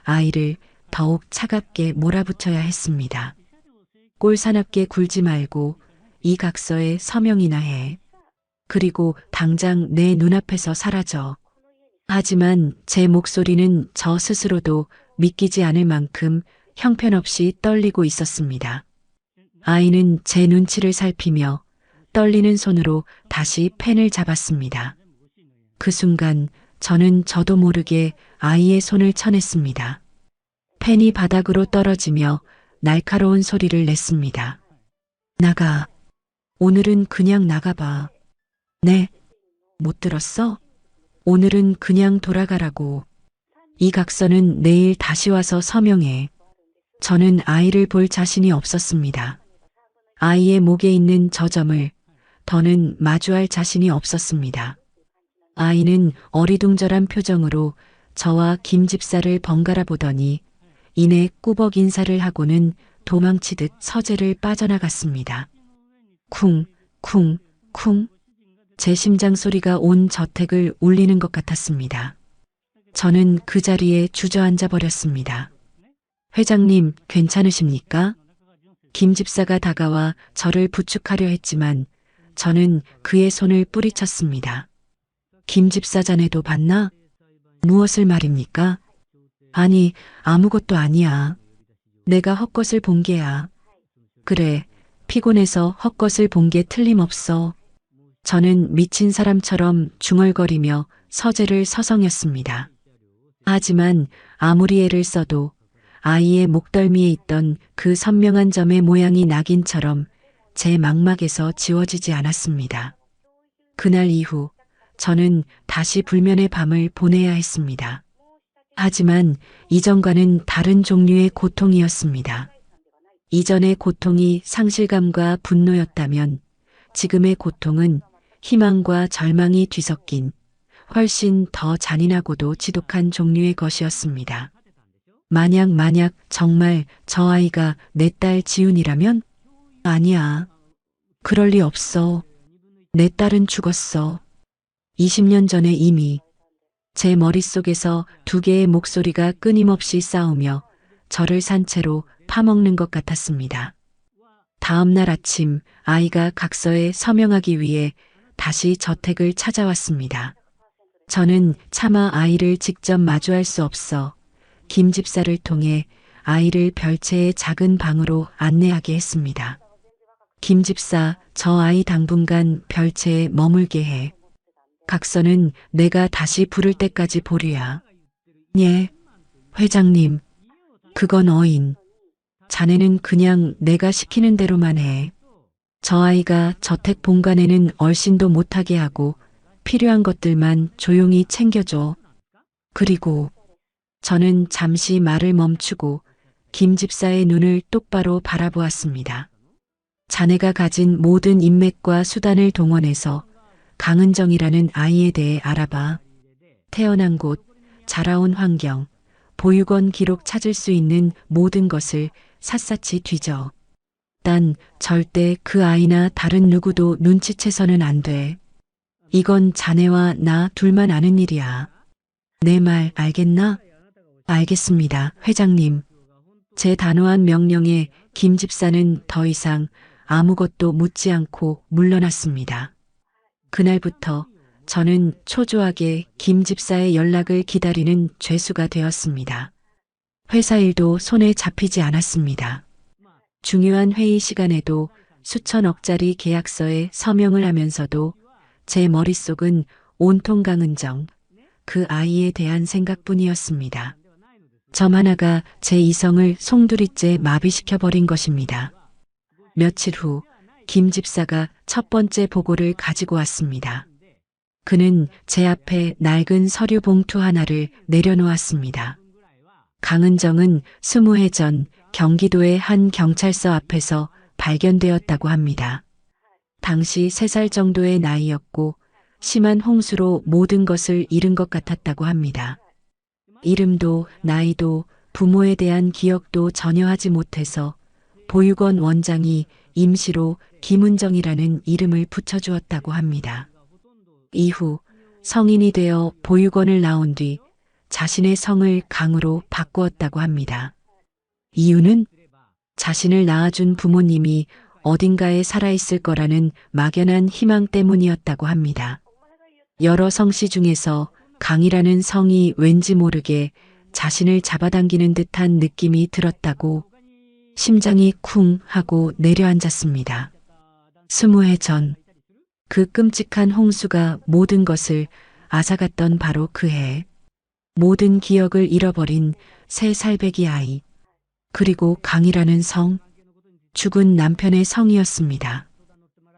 아이를 더욱 차갑게 몰아붙여야 했습니다. 꼴사납게 굴지 말고 이 각서에 서명이나 해. 그리고 당장 내 눈앞에서 사라져. 하지만 제 목소리는 저 스스로도 믿기지 않을 만큼 형편없이 떨리고 있었습니다. 아이는 제 눈치를 살피며 떨리는 손으로 다시 펜을 잡았습니다. 그 순간 저는 저도 모르게 아이의 손을 쳐냈습니다. 펜이 바닥으로 떨어지며 날카로운 소리를 냈습니다. 나가. 오늘은 그냥 나가봐. 네. 못 들었어? 오늘은 그냥 돌아가라고. 이 각서는 내일 다시 와서 서명해. 저는 아이를 볼 자신이 없었습니다. 아이의 목에 있는 저 점을 더는 마주할 자신이 없었습니다. 아이는 어리둥절한 표정으로 저와 김 집사를 번갈아 보더니 이내 꾸벅 인사를 하고는 도망치듯 서재를 빠져나갔습니다. 쿵, 쿵, 쿵. 제 심장 소리가 온 저택을 울리는 것 같았습니다. 저는 그 자리에 주저앉아 버렸습니다. 회장님, 괜찮으십니까? 김 집사가 다가와 저를 부축하려 했지만 저는 그의 손을 뿌리쳤습니다. 김 집사 자네도 봤나? 무엇을 말입니까? 아니, 아무것도 아니야. 내가 헛것을 본 게야. 그래, 피곤해서 헛것을 본 게 틀림없어. 저는 미친 사람처럼 중얼거리며 서재를 서성였습니다. 하지만 아무리 애를 써도 아이의 목덜미에 있던 그 선명한 점의 모양이 낙인처럼 제 망막에서 지워지지 않았습니다. 그날 이후 저는 다시 불면의 밤을 보내야 했습니다. 하지만 이전과는 다른 종류의 고통이었습니다. 이전의 고통이 상실감과 분노였다면 지금의 고통은 희망과 절망이 뒤섞인 훨씬 더 잔인하고도 지독한 종류의 것이었습니다. 만약 정말 저 아이가 내 딸 지훈이라면? 아니야. 그럴 리 없어. 내 딸은 죽었어. 20년 전에 이미. 제 머릿속에서 두 개의 목소리가 끊임없이 싸우며 저를 산채로 파먹는 것 같았습니다. 다음 날 아침 아이가 각서에 서명하기 위해 다시 저택을 찾아왔습니다. 저는 차마 아이를 직접 마주할 수 없어 김 집사를 통해 아이를 별채의 작은 방으로 안내하게 했습니다. 김 집사, 저 아이 당분간 별채에 머물게 해. 각서는 내가 다시 부를 때까지 보류야. 예, 회장님. 그건 어인. 자네는 그냥 내가 시키는 대로만 해. 저 아이가 저택 본관에는 얼씬도 못하게 하고 필요한 것들만 조용히 챙겨줘. 그리고 저는 잠시 말을 멈추고 김 집사의 눈을 똑바로 바라보았습니다. 자네가 가진 모든 인맥과 수단을 동원해서 강은정이라는 아이에 대해 알아봐. 태어난 곳, 자라온 환경, 보육원 기록 찾을 수 있는 모든 것을 샅샅이 뒤져. 단 절대 그 아이나 다른 누구도 눈치채서는 안 돼. 이건 자네와 나 둘만 아는 일이야. 내 말 알겠나? 알겠습니다, 회장님. 제 단호한 명령에 김 집사는 더 이상 아무것도 묻지 않고 물러났습니다. 그날부터 저는 초조하게 김 집사의 연락을 기다리는 죄수가 되었습니다. 회사 일도 손에 잡히지 않았습니다. 중요한 회의 시간에도 수천억짜리 계약서에 서명을 하면서도 제 머릿속은 온통 강은정, 그 아이에 대한 생각뿐이었습니다. 점 하나가 제 이성을 송두리째 마비시켜버린 것입니다. 며칠 후 김 집사가 첫 번째 보고를 가지고 왔습니다. 그는 제 앞에 낡은 서류 봉투 하나를 내려놓았습니다. 강은정은 20해 전 경기도의 한 경찰서 앞에서 발견되었다고 합니다. 당시 3살 정도의 나이였고 심한 홍수로 모든 것을 잃은 것 같았다고 합니다. 이름도 나이도 부모에 대한 기억도 전혀 하지 못해서 보육원 원장이 임시로 김은정이라는 이름을 붙여주었다고 합니다. 이후 성인이 되어 보육원을 나온 뒤 자신의 성을 강으로 바꾸었다고 합니다. 이유는 자신을 낳아준 부모님이 어딘가에 살아있을 거라는 막연한 희망 때문이었다고 합니다. 여러 성씨 중에서 강이라는 성이 왠지 모르게 자신을 잡아당기는 듯한 느낌이 들었다고 심장이 쿵 하고 내려앉았습니다. 20해 전, 그 끔찍한 홍수가 모든 것을 앗아갔던 바로 그 해, 모든 기억을 잃어버린 새 살배기 아이, 그리고 강이라는 성, 죽은 남편의 성이었습니다.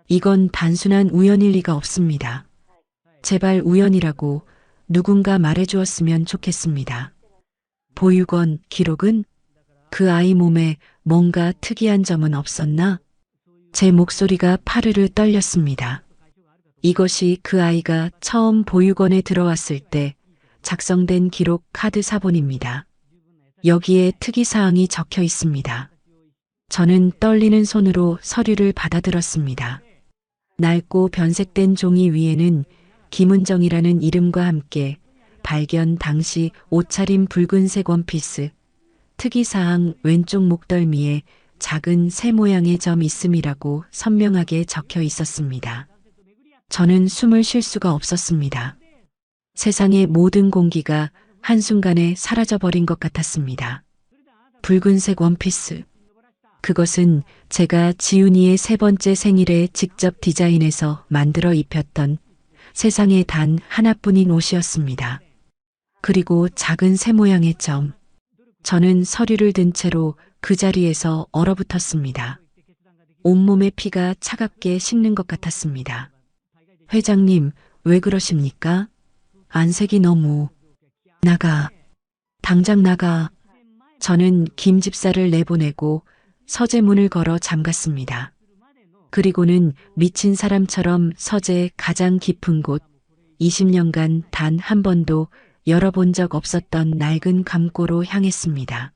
이건 단순한 우연일 리가 없습니다. 제발 우연이라고 누군가 말해주었으면 좋겠습니다. 보육원 기록은 그 아이 몸에 뭔가 특이한 점은 없었나? 제 목소리가 파르르 떨렸습니다. 이것이 그 아이가 처음 보육원에 들어왔을 때 작성된 기록 카드 사본입니다. 여기에 특이사항이 적혀 있습니다. 저는 떨리는 손으로 서류를 받아들었습니다. 낡고 변색된 종이 위에는 김은정이라는 이름과 함께 발견 당시 옷차림 붉은색 원피스, 특이사항 왼쪽 목덜미에 작은 새 모양의 점 있음이라고 선명하게 적혀 있었습니다. 저는 숨을 쉴 수가 없었습니다. 세상의 모든 공기가 한순간에 사라져버린 것 같았습니다. 붉은색 원피스. 그것은 제가 지훈이의 3번째 생일에 직접 디자인해서 만들어 입혔던 세상에 단 하나뿐인 옷이었습니다. 그리고 작은 새 모양의 점. 저는 서류를 든 채로 그 자리에서 얼어붙었습니다. 온몸의 피가 차갑게 식는 것 같았습니다. 회장님, 왜 그러십니까? 안색이 너무... 나가. 당장 나가. 저는 김 집사를 내보내고 서재 문을 걸어 잠갔습니다. 그리고는 미친 사람처럼 서재의 가장 깊은 곳, 20년간 단 한 번도 열어본 적 없었던 낡은 감고로 향했습니다.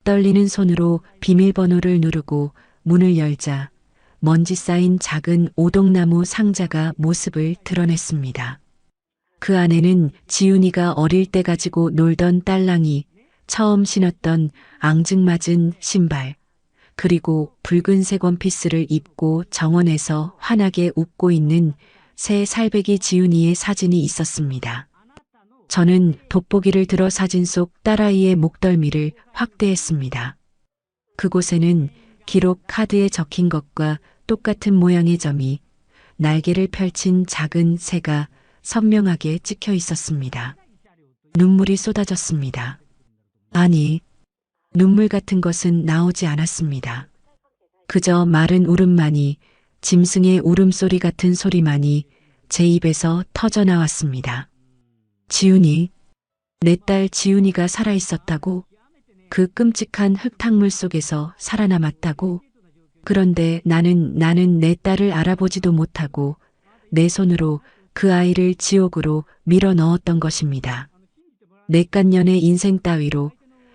떨리는 손으로 비밀번호를 누르고 문을 열자 먼지 쌓인 작은 오동나무 상자가 모습을 드러냈습니다. 그 안에는 지훈이가 어릴 때 가지고 놀던 딸랑이, 처음 신었던 앙증맞은 신발, 그리고 붉은색 원피스를 입고 정원에서 환하게 웃고 있는 새 살배기 지훈이의 사진이 있었습니다. 저는 돋보기를 들어 사진 속 딸아이의 목덜미를 확대했습니다. 그곳에는 기록 카드에 적힌 것과 똑같은 모양의 점이 날개를 펼친 작은 새가 선명하게 찍혀 있었습니다. 눈물이 쏟아졌습니다. 아니, 눈물 같은 것은 나오지 않았습니다. 그저 마른 울음만이, 짐승의 울음소리 같은 소리만이 제 입에서 터져 나왔습니다. 지훈이, 내 딸 지훈이가 살아있었다고? 그 끔찍한 흙탕물 속에서 살아남았다고? 그런데 나는 내 딸을 알아보지도 못하고 내 손으로 그 아이를 지옥으로 밀어 넣었던 것입니다. 내깐년의 인생 따위로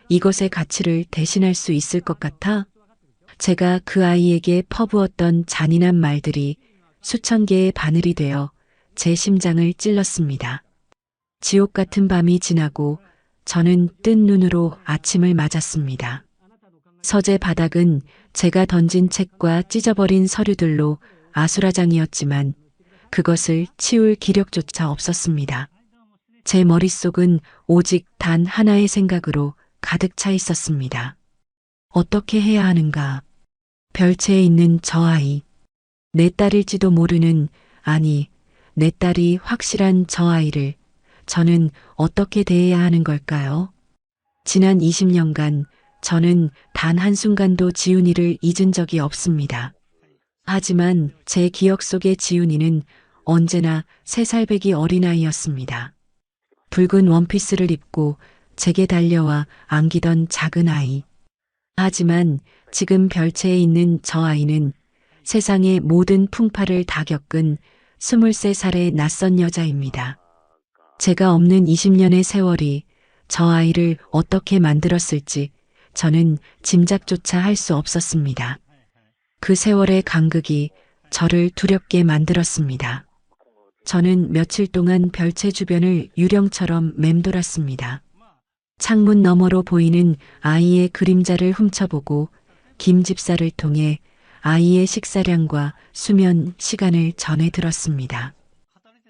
이것의 가치를 대신할 수 있을 것 같아? 제가 그 아이에게 퍼부었던 잔인한 말들이 수천 개의 바늘이 되어 제 심장을 찔렀습니다. 지옥 같은 밤이 지나고 저는 뜬 눈으로 아침을 맞았습니다. 서재 바닥은 제가 던진 책과 찢어버린 서류들로 아수라장이었지만 그것을 치울 기력조차 없었습니다. 제 머릿속은 오직 단 하나의 생각으로 가득 차 있었습니다. 어떻게 해야 하는가? 별채에 있는 저 아이, 내 딸일지도 모르는, 아니, 내 딸이 확실한 저 아이를 저는 어떻게 대해야 하는 걸까요? 지난 20년간 저는 단 한순간도 지훈이를 잊은 적이 없습니다. 하지만 제 기억 속의 지훈이는 언제나 3살배기 어린아이였습니다. 붉은 원피스를 입고 제게 달려와 안기던 작은 아이. 하지만 지금 별채에 있는 저 아이는 세상의 모든 풍파를 다 겪은 23살의 낯선 여자입니다. 제가 없는 20년의 세월이 저 아이를 어떻게 만들었을지 저는 짐작조차 할 수 없었습니다. 그 세월의 간극이 저를 두렵게 만들었습니다. 저는 며칠 동안 별채 주변을 유령처럼 맴돌았습니다. 창문 너머로 보이는 아이의 그림자를 훔쳐보고 김 집사를 통해 아이의 식사량과 수면 시간을 전해 들었습니다.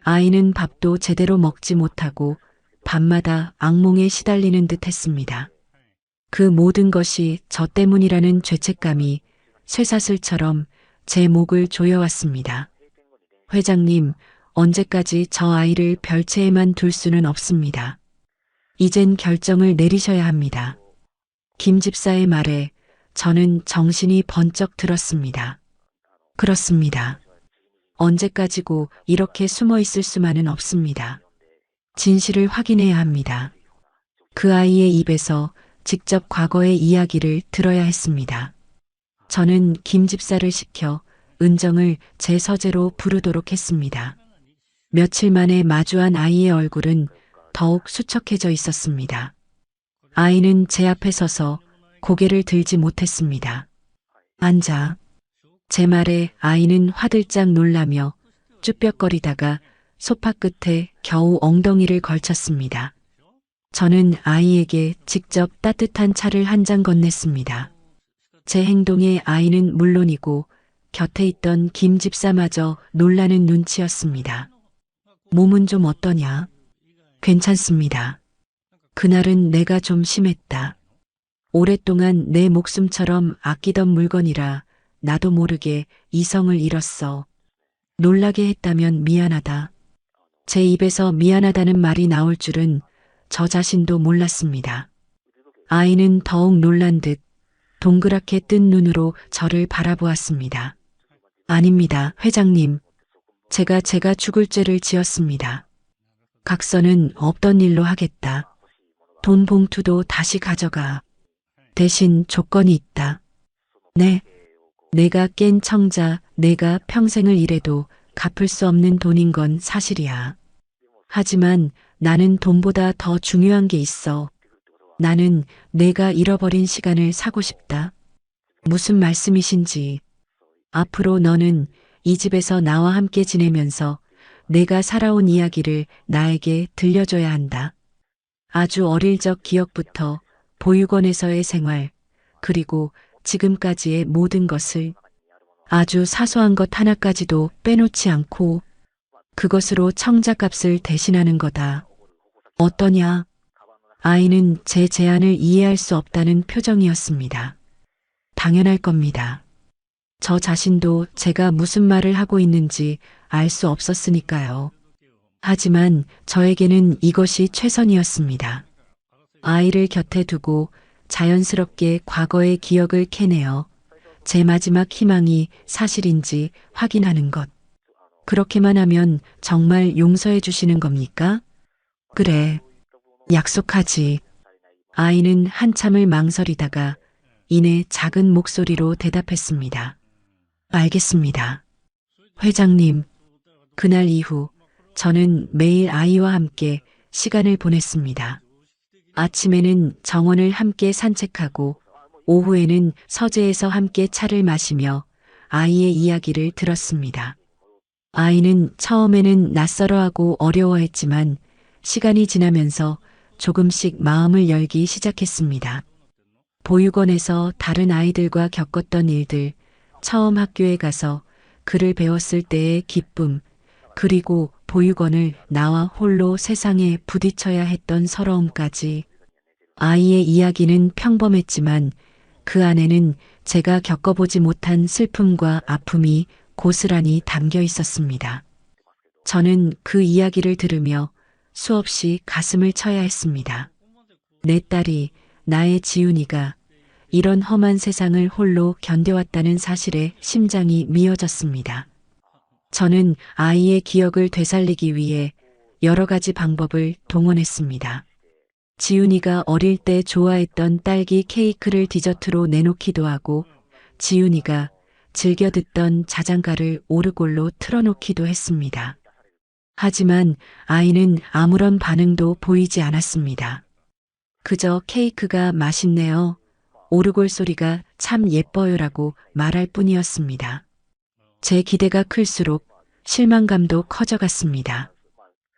아이는 밥도 제대로 먹지 못하고 밤마다 악몽에 시달리는 듯 했습니다. 그 모든 것이 저 때문이라는 죄책감이 쇠사슬처럼 제 목을 조여왔습니다. 회장님, 언제까지 저 아이를 별채에만 둘 수는 없습니다. 이젠 결정을 내리셔야 합니다. 김 집사의 말에 저는 정신이 번쩍 들었습니다. 그렇습니다. 언제까지고 이렇게 숨어 있을 수만은 없습니다. 진실을 확인해야 합니다. 그 아이의 입에서 직접 과거의 이야기를 들어야 했습니다. 저는 김 집사를 시켜 은정을 제 서재로 부르도록 했습니다. 며칠 만에 마주한 아이의 얼굴은 더욱 수척해져 있었습니다. 아이는 제 앞에 서서 고개를 들지 못했습니다. 앉아. 제 말에 아이는 화들짝 놀라며 쭈뼛거리다가 소파 끝에 겨우 엉덩이를 걸쳤습니다. 저는 아이에게 직접 따뜻한 차를 한 잔 건넸습니다. 제 행동에 아이는 물론이고 곁에 있던 김 집사마저 놀라는 눈치였습니다. 몸은 좀 어떠냐? 괜찮습니다. 그날은 내가 좀 심했다. 오랫동안 내 목숨처럼 아끼던 물건이라 나도 모르게 이성을 잃었어. 놀라게 했다면 미안하다. 제 입에서 미안하다는 말이 나올 줄은 저 자신도 몰랐습니다. 아이는 더욱 놀란 듯 동그랗게 뜬 눈으로 저를 바라보았습니다. 아닙니다, 회장님. 제가 죽을 죄를 지었습니다. 각서는 없던 일로 하겠다. 돈 봉투도 다시 가져가. 대신 조건이 있다. 네. 내가 깬 청자, 내가 평생을 일해도 갚을 수 없는 돈인 건 사실이야. 하지만 나는 돈보다 더 중요한 게 있어. 나는 내가 잃어버린 시간을 사고 싶다. 무슨 말씀이신지. 앞으로 너는 이 집에서 나와 함께 지내면서 내가 살아온 이야기를 나에게 들려줘야 한다. 아주 어릴 적 기억부터 보육원에서의 생활, 그리고 지금까지의 모든 것을 아주 사소한 것 하나까지도 빼놓지 않고 그것으로 청자값을 대신하는 거다. 어떠냐? 아이는 제 제안을 이해할 수 없다는 표정이었습니다. 당연할 겁니다. 저 자신도 제가 무슨 말을 하고 있는지 알 수 없었으니까요. 하지만 저에게는 이것이 최선이었습니다. 아이를 곁에 두고 자연스럽게 과거의 기억을 캐내어 제 마지막 희망이 사실인지 확인하는 것. 그렇게만 하면 정말 용서해 주시는 겁니까? 그래, 약속하지. 아이는 한참을 망설이다가 이내 작은 목소리로 대답했습니다. 알겠습니다. 회장님, 그날 이후 저는 매일 아이와 함께 시간을 보냈습니다. 아침에는 정원을 함께 산책하고 오후에는 서재에서 함께 차를 마시며 아이의 이야기를 들었습니다. 아이는 처음에는 낯설어하고 어려워했지만 시간이 지나면서 조금씩 마음을 열기 시작했습니다. 보육원에서 다른 아이들과 겪었던 일들, 처음 학교에 가서 글을 배웠을 때의 기쁨, 그리고 보육원을 나와 홀로 세상에 부딪혀야 했던 서러움까지. 아이의 이야기는 평범했지만 그 안에는 제가 겪어보지 못한 슬픔과 아픔이 고스란히 담겨 있었습니다. 저는 그 이야기를 들으며 수없이 가슴을 쳐야 했습니다. 내 딸이, 나의 지훈이가 이런 험한 세상을 홀로 견뎌왔다는 사실에 심장이 미어졌습니다. 저는 아이의 기억을 되살리기 위해 여러 가지 방법을 동원했습니다. 지훈이가 어릴 때 좋아했던 딸기 케이크를 디저트로 내놓기도 하고 지훈이가 즐겨 듣던 자장가를 오르골로 틀어놓기도 했습니다. 하지만 아이는 아무런 반응도 보이지 않았습니다. 그저 케이크가 맛있네요. 오르골 소리가 참 예뻐요라고 말할 뿐이었습니다. 제 기대가 클수록 실망감도 커져갔습니다.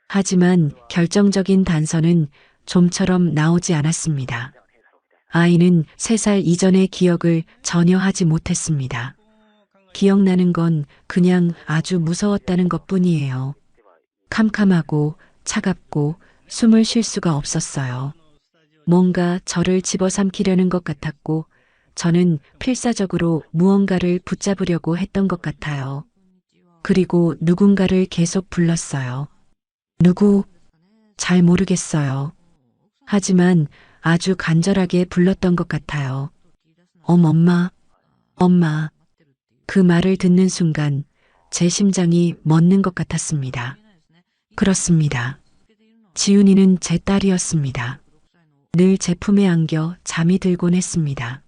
하지만 결정적인 단서는 좀처럼 나오지 않았습니다. 아이는 3살 이전의 기억을 전혀 하지 못했습니다. 기억나는 건 그냥 아주 무서웠다는 것뿐이에요. 캄캄하고 차갑고 숨을 쉴 수가 없었어요. 뭔가 저를 집어삼키려는 것 같았고 저는 필사적으로 무언가를 붙잡으려고 했던 것 같아요. 그리고 누군가를 계속 불렀어요. 누구? 잘 모르겠어요. 하지만 아주 간절하게 불렀던 것 같아요. 엄마, 엄마. 그 말을 듣는 순간 제 심장이 멎는 것 같았습니다. 그렇습니다. 지훈이는 제 딸이었습니다. 늘 제 품에 안겨 잠이 들곤 했습니다.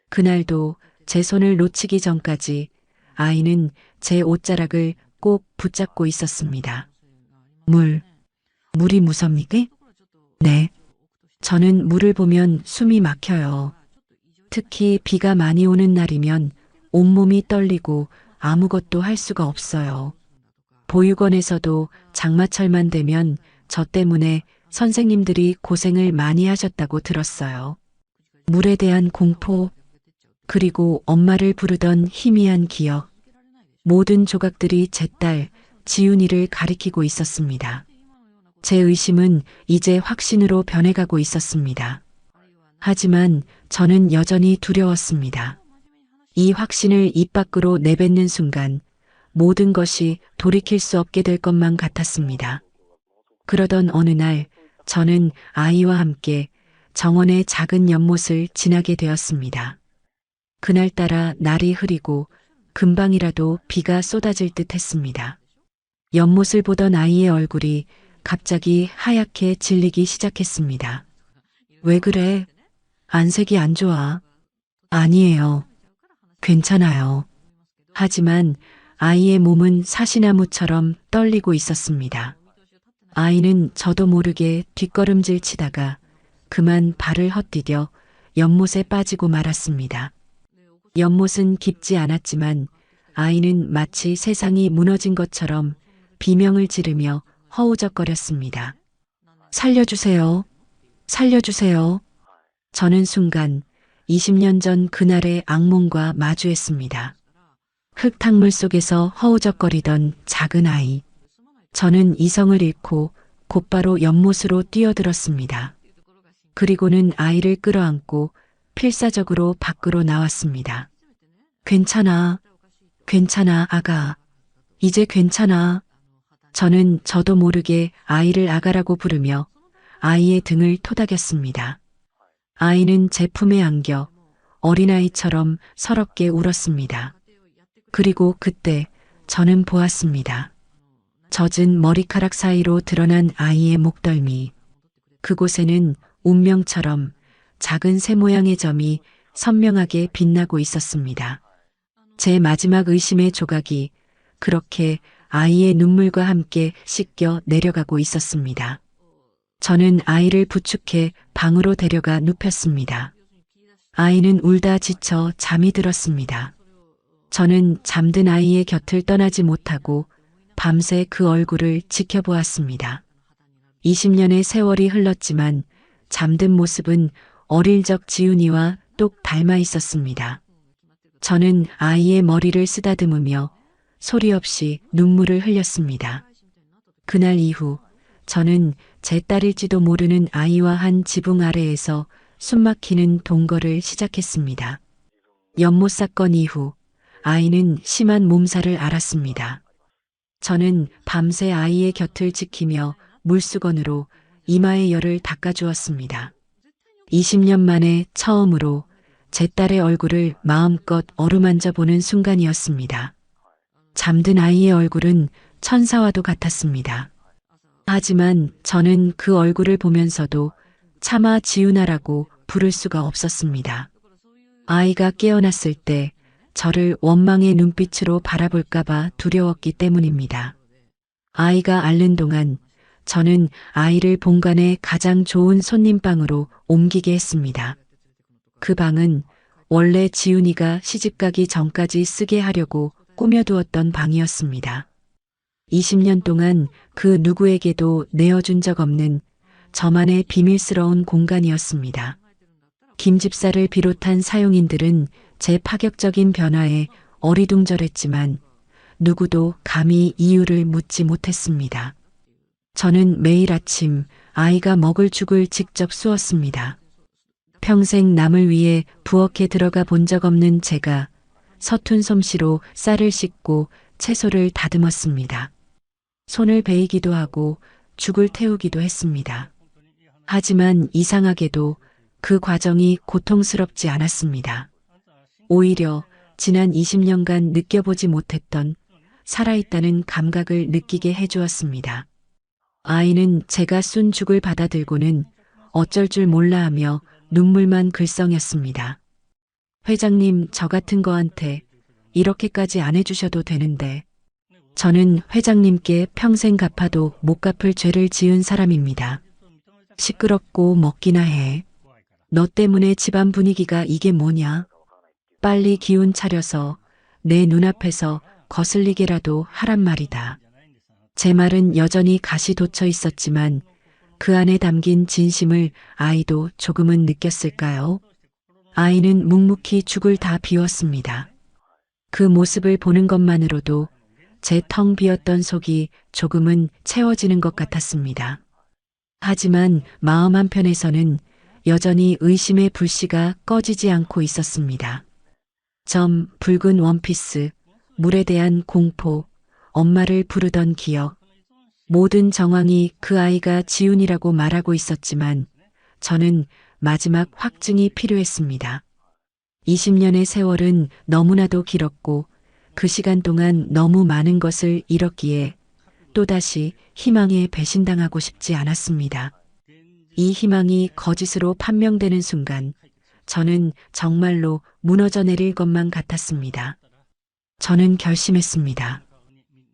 그날도 제 손을 놓치기 전까지 아이는 제 옷자락을 꼭 붙잡고 있었습니다. 물이 무섭니까? 네. 저는 물을 보면 숨이 막혀요. 특히 비가 많이 오는 날이면 온몸이 떨리고 아무것도 할 수가 없어요. 보육원에서도 장마철만 되면 저 때문에 선생님들이 고생을 많이 하셨다고 들었어요. 물에 대한 공포, 그리고 엄마를 부르던 희미한 기억, 모든 조각들이 제 딸 지훈이를 가리키고 있었습니다. 제 의심은 이제 확신으로 변해가고 있었습니다. 하지만 저는 여전히 두려웠습니다. 이 확신을 입 밖으로 내뱉는 순간 모든 것이 돌이킬 수 없게 될 것만 같았습니다. 그러던 어느 날 저는 아이와 함께 정원의 작은 연못을 지나게 되었습니다. 그날따라 날이 흐리고 금방이라도 비가 쏟아질 듯 했습니다. 연못을 보던 아이의 얼굴이 갑자기 하얗게 질리기 시작했습니다. 왜 그래? 안색이 안 좋아. 아니에요. 괜찮아요. 하지만 아이의 몸은 사시나무처럼 떨리고 있었습니다. 아이는 저도 모르게 뒷걸음질 치다가 그만 발을 헛디뎌 연못에 빠지고 말았습니다. 연못은 깊지 않았지만 아이는 마치 세상이 무너진 것처럼 비명을 지르며 허우적거렸습니다. 살려주세요. 살려주세요. 저는 순간 20년 전 그날의 악몽과 마주했습니다. 흙탕물 속에서 허우적거리던 작은 아이. 저는 이성을 잃고 곧바로 연못으로 뛰어들었습니다. 그리고는 아이를 끌어안고 필사적으로 밖으로 나왔습니다. 괜찮아. 괜찮아, 아가. 이제 괜찮아. 저는 저도 모르게 아이를 아가라고 부르며 아이의 등을 토닥였습니다. 아이는 제 품에 안겨 어린아이처럼 서럽게 울었습니다. 그리고 그때 저는 보았습니다. 젖은 머리카락 사이로 드러난 아이의 목덜미. 그곳에는 운명처럼 작은 새 모양의 점이 선명하게 빛나고 있었습니다. 제 마지막 의심의 조각이 그렇게 아이의 눈물과 함께 씻겨 내려가고 있었습니다. 저는 아이를 부축해 방으로 데려가 눕혔습니다. 아이는 울다 지쳐 잠이 들었습니다. 저는 잠든 아이의 곁을 떠나지 못하고 밤새 그 얼굴을 지켜보았습니다. 20년의 세월이 흘렀지만 잠든 모습은 어릴 적 지훈이와 똑 닮아 있었습니다. 저는 아이의 머리를 쓰다듬으며 소리 없이 눈물을 흘렸습니다. 그날 이후 저는 제 딸일지도 모르는 아이와 한 지붕 아래에서 숨막히는 동거를 시작했습니다. 연못 사건 이후 아이는 심한 몸살을 앓았습니다. 저는 밤새 아이의 곁을 지키며 물수건으로 이마의 열을 닦아주었습니다. 20년 만에 처음으로 제 딸의 얼굴을 마음껏 어루만져 보는 순간이었습니다. 잠든 아이의 얼굴은 천사와도 같았습니다. 하지만 저는 그 얼굴을 보면서도 차마 지훈아라고 부를 수가 없었습니다. 아이가 깨어났을 때 저를 원망의 눈빛으로 바라볼까봐 두려웠기 때문입니다. 아이가 앓는 동안 저는 아이를 본관의 가장 좋은 손님방으로 옮기게 했습니다. 그 방은 원래 지훈이가 시집가기 전까지 쓰게 하려고 꾸며두었던 방이었습니다. 20년 동안 그 누구에게도 내어준 적 없는 저만의 비밀스러운 공간이었습니다. 김 집사를 비롯한 사용인들은 제 파격적인 변화에 어리둥절했지만 누구도 감히 이유를 묻지 못했습니다. 저는 매일 아침 아이가 먹을 죽을 직접 쑤었습니다. 평생 남을 위해 부엌에 들어가 본 적 없는 제가 서툰 솜씨로 쌀을 씻고 채소를 다듬었습니다. 손을 베이기도 하고 죽을 태우기도 했습니다. 하지만 이상하게도 그 과정이 고통스럽지 않았습니다. 오히려 지난 20년간 느껴보지 못했던 살아있다는 감각을 느끼게 해주었습니다. 아이는 제가 쏜 죽을 받아들고는 어쩔 줄 몰라 하며 눈물만 글썽였습니다. 회장님, 저 같은 거한테 이렇게까지 안 해주셔도 되는데. 저는 회장님께 평생 갚아도 못 갚을 죄를 지은 사람입니다. 시끄럽고 먹기나 해. 너 때문에 집안 분위기가 이게 뭐냐? 빨리 기운 차려서 내 눈앞에서 거슬리게라도 하란 말이다. 제 말은 여전히 가시 돋쳐 있었지만 그 안에 담긴 진심을 아이도 조금은 느꼈을까요? 아이는 묵묵히 죽을 다 비웠습니다. 그 모습을 보는 것만으로도 제 텅 비었던 속이 조금은 채워지는 것 같았습니다. 하지만 마음 한편에서는 여전히 의심의 불씨가 꺼지지 않고 있었습니다. 붉은 원피스, 물에 대한 공포, 엄마를 부르던 기억, 모든 정황이 그 아이가 지훈이라고 말하고 있었지만 저는 마지막 확증이 필요했습니다. 20년의 세월은 너무나도 길었고 그 시간 동안 너무 많은 것을 잃었기에 또다시 희망에 배신당하고 싶지 않았습니다. 이 희망이 거짓으로 판명되는 순간 저는 정말로 무너져 내릴 것만 같았습니다. 저는 결심했습니다.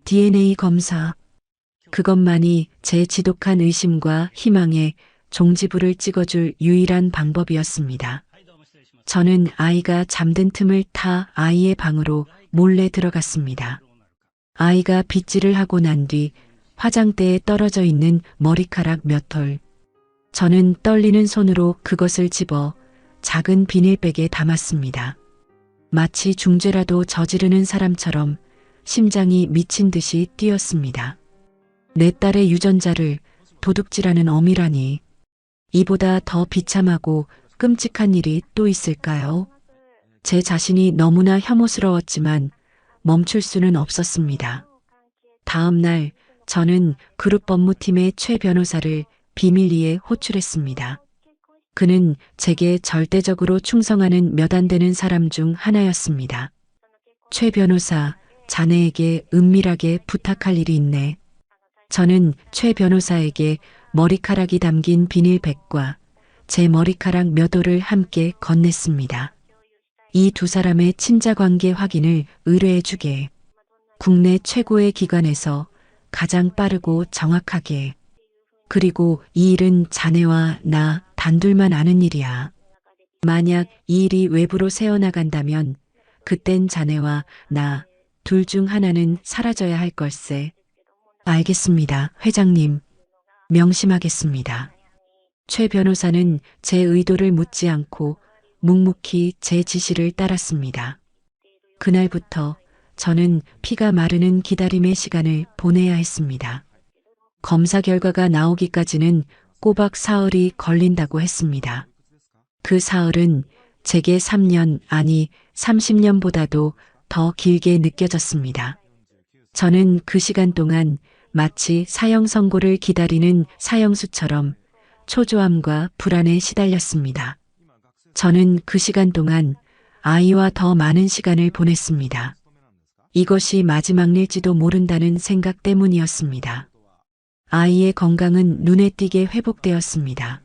DNA 검사. 그것만이 제 지독한 의심과 희망에 종지부를 찍어줄 유일한 방법이었습니다. 저는 아이가 잠든 틈을 타 아이의 방으로 몰래 들어갔습니다. 아이가 빗질을 하고 난 뒤 화장대에 떨어져 있는 머리카락 몇 톨. 저는 떨리는 손으로 그것을 집어 작은 비닐백에 담았습니다. 마치 중죄라도 저지르는 사람처럼 심장이 미친 듯이 뛰었습니다. 내 딸의 유전자를 도둑질하는 어미라니. 이보다 더 비참하고 끔찍한 일이 또 있을까요? 제 자신이 너무나 혐오스러웠지만 멈출 수는 없었습니다. 다음 날 저는 그룹 법무팀의 최 변호사를 비밀리에 호출했습니다. 그는 제게 절대적으로 충성하는 몇 안 되는 사람 중 하나였습니다. 최 변호사, 자네에게 은밀하게 부탁할 일이 있네. 저는 최 변호사에게 머리카락이 담긴 비닐백과 제 머리카락 몇 올을 함께 건넸습니다. 이 두 사람의 친자관계 확인을 의뢰해주게. 국내 최고의 기관에서 가장 빠르고 정확하게. 그리고 이 일은 자네와 나 단둘만 아는 일이야. 만약 이 일이 외부로 새어나간다면 그땐 자네와 나 둘 중 하나는 사라져야 할 걸세. 알겠습니다, 회장님. 명심하겠습니다. 최 변호사는 제 의도를 묻지 않고 묵묵히 제 지시를 따랐습니다. 그날부터 저는 피가 마르는 기다림의 시간을 보내야 했습니다. 검사 결과가 나오기까지는 꼬박 사흘이 걸린다고 했습니다. 그 사흘은 제게 3년, 아니 30년보다도 더 길게 느껴졌습니다. 저는 그 시간 동안 마치 사형 선고를 기다리는 사형수처럼 초조함과 불안에 시달렸습니다. 저는 그 시간 동안 아이와 더 많은 시간을 보냈습니다. 이것이 마지막일지도 모른다는 생각 때문이었습니다. 아이의 건강은 눈에 띄게 회복되었습니다.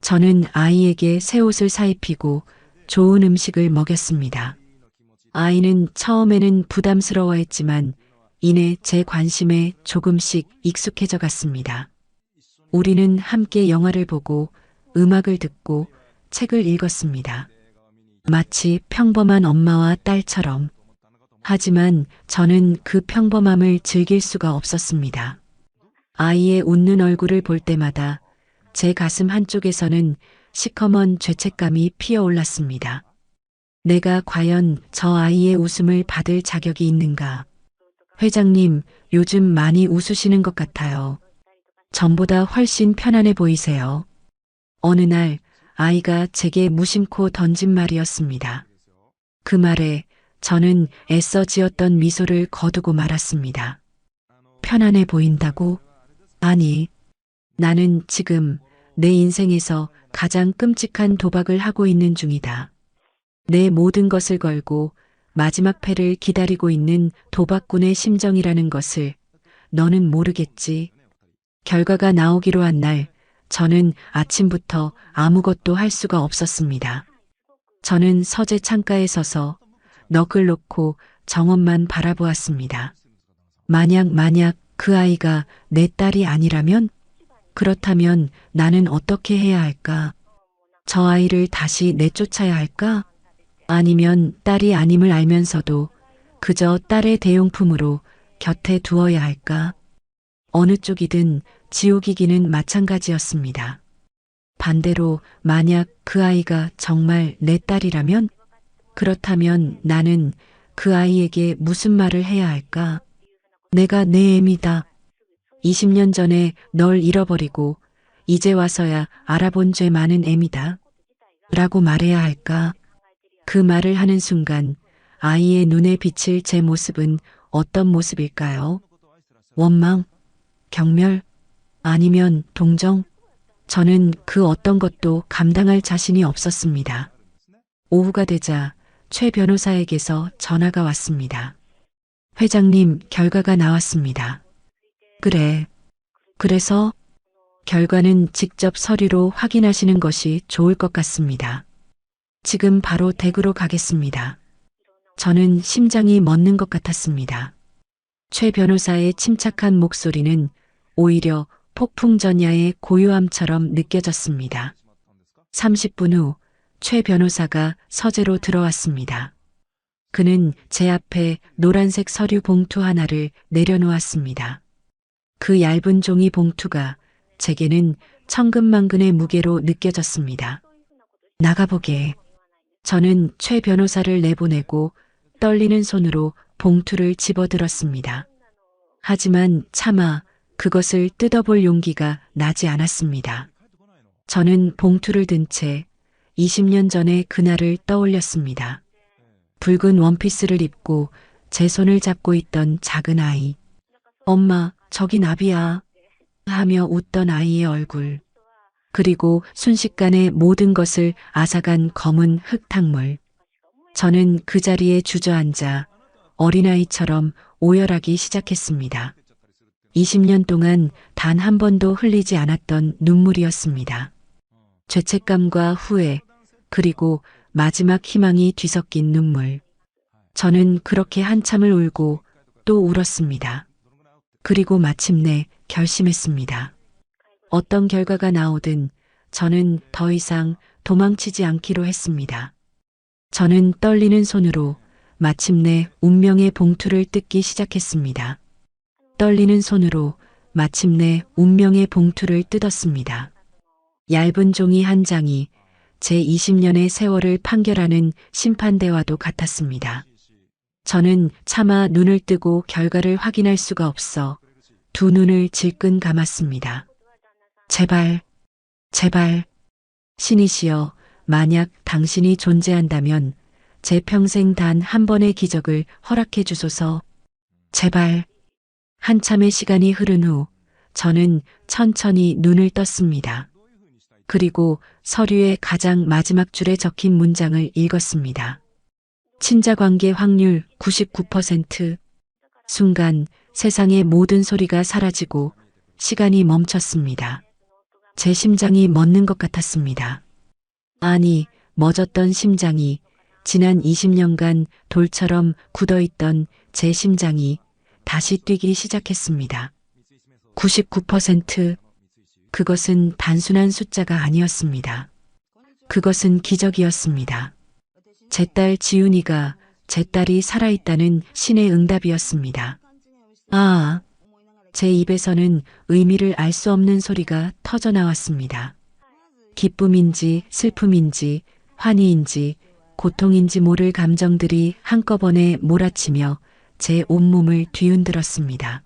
저는 아이에게 새 옷을 사입히고 좋은 음식을 먹였습니다. 아이는 처음에는 부담스러워했지만 이내 제 관심에 조금씩 익숙해져 갔습니다. 우리는 함께 영화를 보고 음악을 듣고 책을 읽었습니다. 마치 평범한 엄마와 딸처럼. 하지만 저는 그 평범함을 즐길 수가 없었습니다. 아이의 웃는 얼굴을 볼 때마다 제 가슴 한쪽에서는 시커먼 죄책감이 피어올랐습니다. 내가 과연 저 아이의 웃음을 받을 자격이 있는가? 회장님, 요즘 많이 웃으시는 것 같아요. 전보다 훨씬 편안해 보이세요. 어느 날 아이가 제게 무심코 던진 말이었습니다. 그 말에 저는 애써 지었던 미소를 거두고 말았습니다. 편안해 보인다고? 아니, 나는 지금 내 인생에서 가장 끔찍한 도박을 하고 있는 중이다. 내 모든 것을 걸고 마지막 패를 기다리고 있는 도박꾼의 심정이라는 것을 너는 모르겠지. 결과가 나오기로 한 날, 저는 아침부터 아무것도 할 수가 없었습니다. 저는 서재 창가에 서서 넋을 놓고 정원만 바라보았습니다. 만약 그 아이가 내 딸이 아니라면? 그렇다면 나는 어떻게 해야 할까? 저 아이를 다시 내쫓아야 할까? 아니면 딸이 아님을 알면서도 그저 딸의 대용품으로 곁에 두어야 할까? 어느 쪽이든 지옥이기는 마찬가지였습니다. 반대로 만약 그 아이가 정말 내 딸이라면? 그렇다면 나는 그 아이에게 무슨 말을 해야 할까? 내가 내 애미다. 20년 전에 널 잃어버리고 이제 와서야 알아본 죄 많은 애미다. 라고 말해야 할까? 그 말을 하는 순간 아이의 눈에 비칠 제 모습은 어떤 모습일까요? 원망? 경멸? 아니면 동정? 저는 그 어떤 것도 감당할 자신이 없었습니다. 오후가 되자 최 변호사에게서 전화가 왔습니다. 회장님, 결과가 나왔습니다. 그래. 그래서 결과는 직접 서류로 확인하시는 것이 좋을 것 같습니다. 지금 바로 댁으로 가겠습니다. 저는 심장이 멎는 것 같았습니다. 최 변호사의 침착한 목소리는 오히려 폭풍 전야의 고요함처럼 느껴졌습니다. 30분 후 최 변호사가 서재로 들어왔습니다. 그는 제 앞에 노란색 서류 봉투 하나를 내려놓았습니다. 그 얇은 종이 봉투가 제게는 천근만근의 무게로 느껴졌습니다. 나가보게. 저는 최 변호사를 내보내고 떨리는 손으로 봉투를 집어들었습니다. 하지만 차마 그것을 뜯어볼 용기가 나지 않았습니다. 저는 봉투를 든 채 20년 전의 그날을 떠올렸습니다. 붉은 원피스를 입고 제 손을 잡고 있던 작은 아이. 엄마, 저기 나비야. 하며 웃던 아이의 얼굴. 그리고 순식간에 모든 것을 앗아간 검은 흙탕물. 저는 그 자리에 주저앉아 어린아이처럼 오열하기 시작했습니다. 20년 동안 단 한 번도 흘리지 않았던 눈물이었습니다. 죄책감과 후회, 그리고 마지막 희망이 뒤섞인 눈물. 저는 그렇게 한참을 울고 또 울었습니다. 그리고 마침내 결심했습니다. 어떤 결과가 나오든 저는 더 이상 도망치지 않기로 했습니다. 저는 떨리는 손으로 마침내 운명의 봉투를 뜯기 시작했습니다. 떨리는 손으로 마침내 운명의 봉투를 뜯었습니다. 얇은 종이 한 장이 제 20년의 세월을 판결하는 심판대와도 같았습니다. 저는 차마 눈을 뜨고 결과를 확인할 수가 없어 두 눈을 질끈 감았습니다. 제발, 제발, 신이시여, 만약 당신이 존재한다면 제 평생 단 한 번의 기적을 허락해 주소서. 제발. 한참의 시간이 흐른 후 저는 천천히 눈을 떴습니다. 그리고 서류의 가장 마지막 줄에 적힌 문장을 읽었습니다. 친자관계 확률 99%. 순간 세상의 모든 소리가 사라지고 시간이 멈췄습니다. 제 심장이 멎는 것 같았습니다. 아니, 멎었던 심장이, 지난 20년간 돌처럼 굳어있던 제 심장이 다시 뛰기 시작했습니다. 99%. 그것은 단순한 숫자가 아니었습니다. 그것은 기적이었습니다. 제 딸 지훈이가 제 딸이 살아있다는 신의 응답이었습니다. 아, 제 입에서는 의미를 알 수 없는 소리가 터져 나왔습니다. 기쁨인지 슬픔인지 환희인지 고통인지 모를 감정들이 한꺼번에 몰아치며 제 온몸을 뒤흔들었습니다.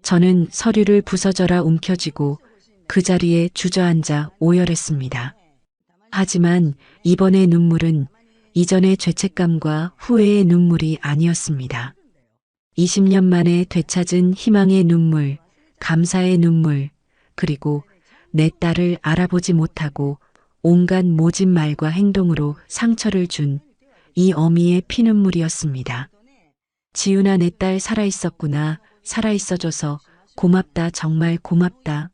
저는 서류를 부서져라 움켜쥐고 그 자리에 주저앉아 오열했습니다. 하지만 이번의 눈물은 이전의 죄책감과 후회의 눈물이 아니었습니다. 20년 만에 되찾은 희망의 눈물, 감사의 눈물, 그리고 내 딸을 알아보지 못하고 온갖 모진 말과 행동으로 상처를 준 이 어미의 피눈물이었습니다. 지훈아, 내 딸 살아있었구나. 살아있어줘서 고맙다. 정말 고맙다.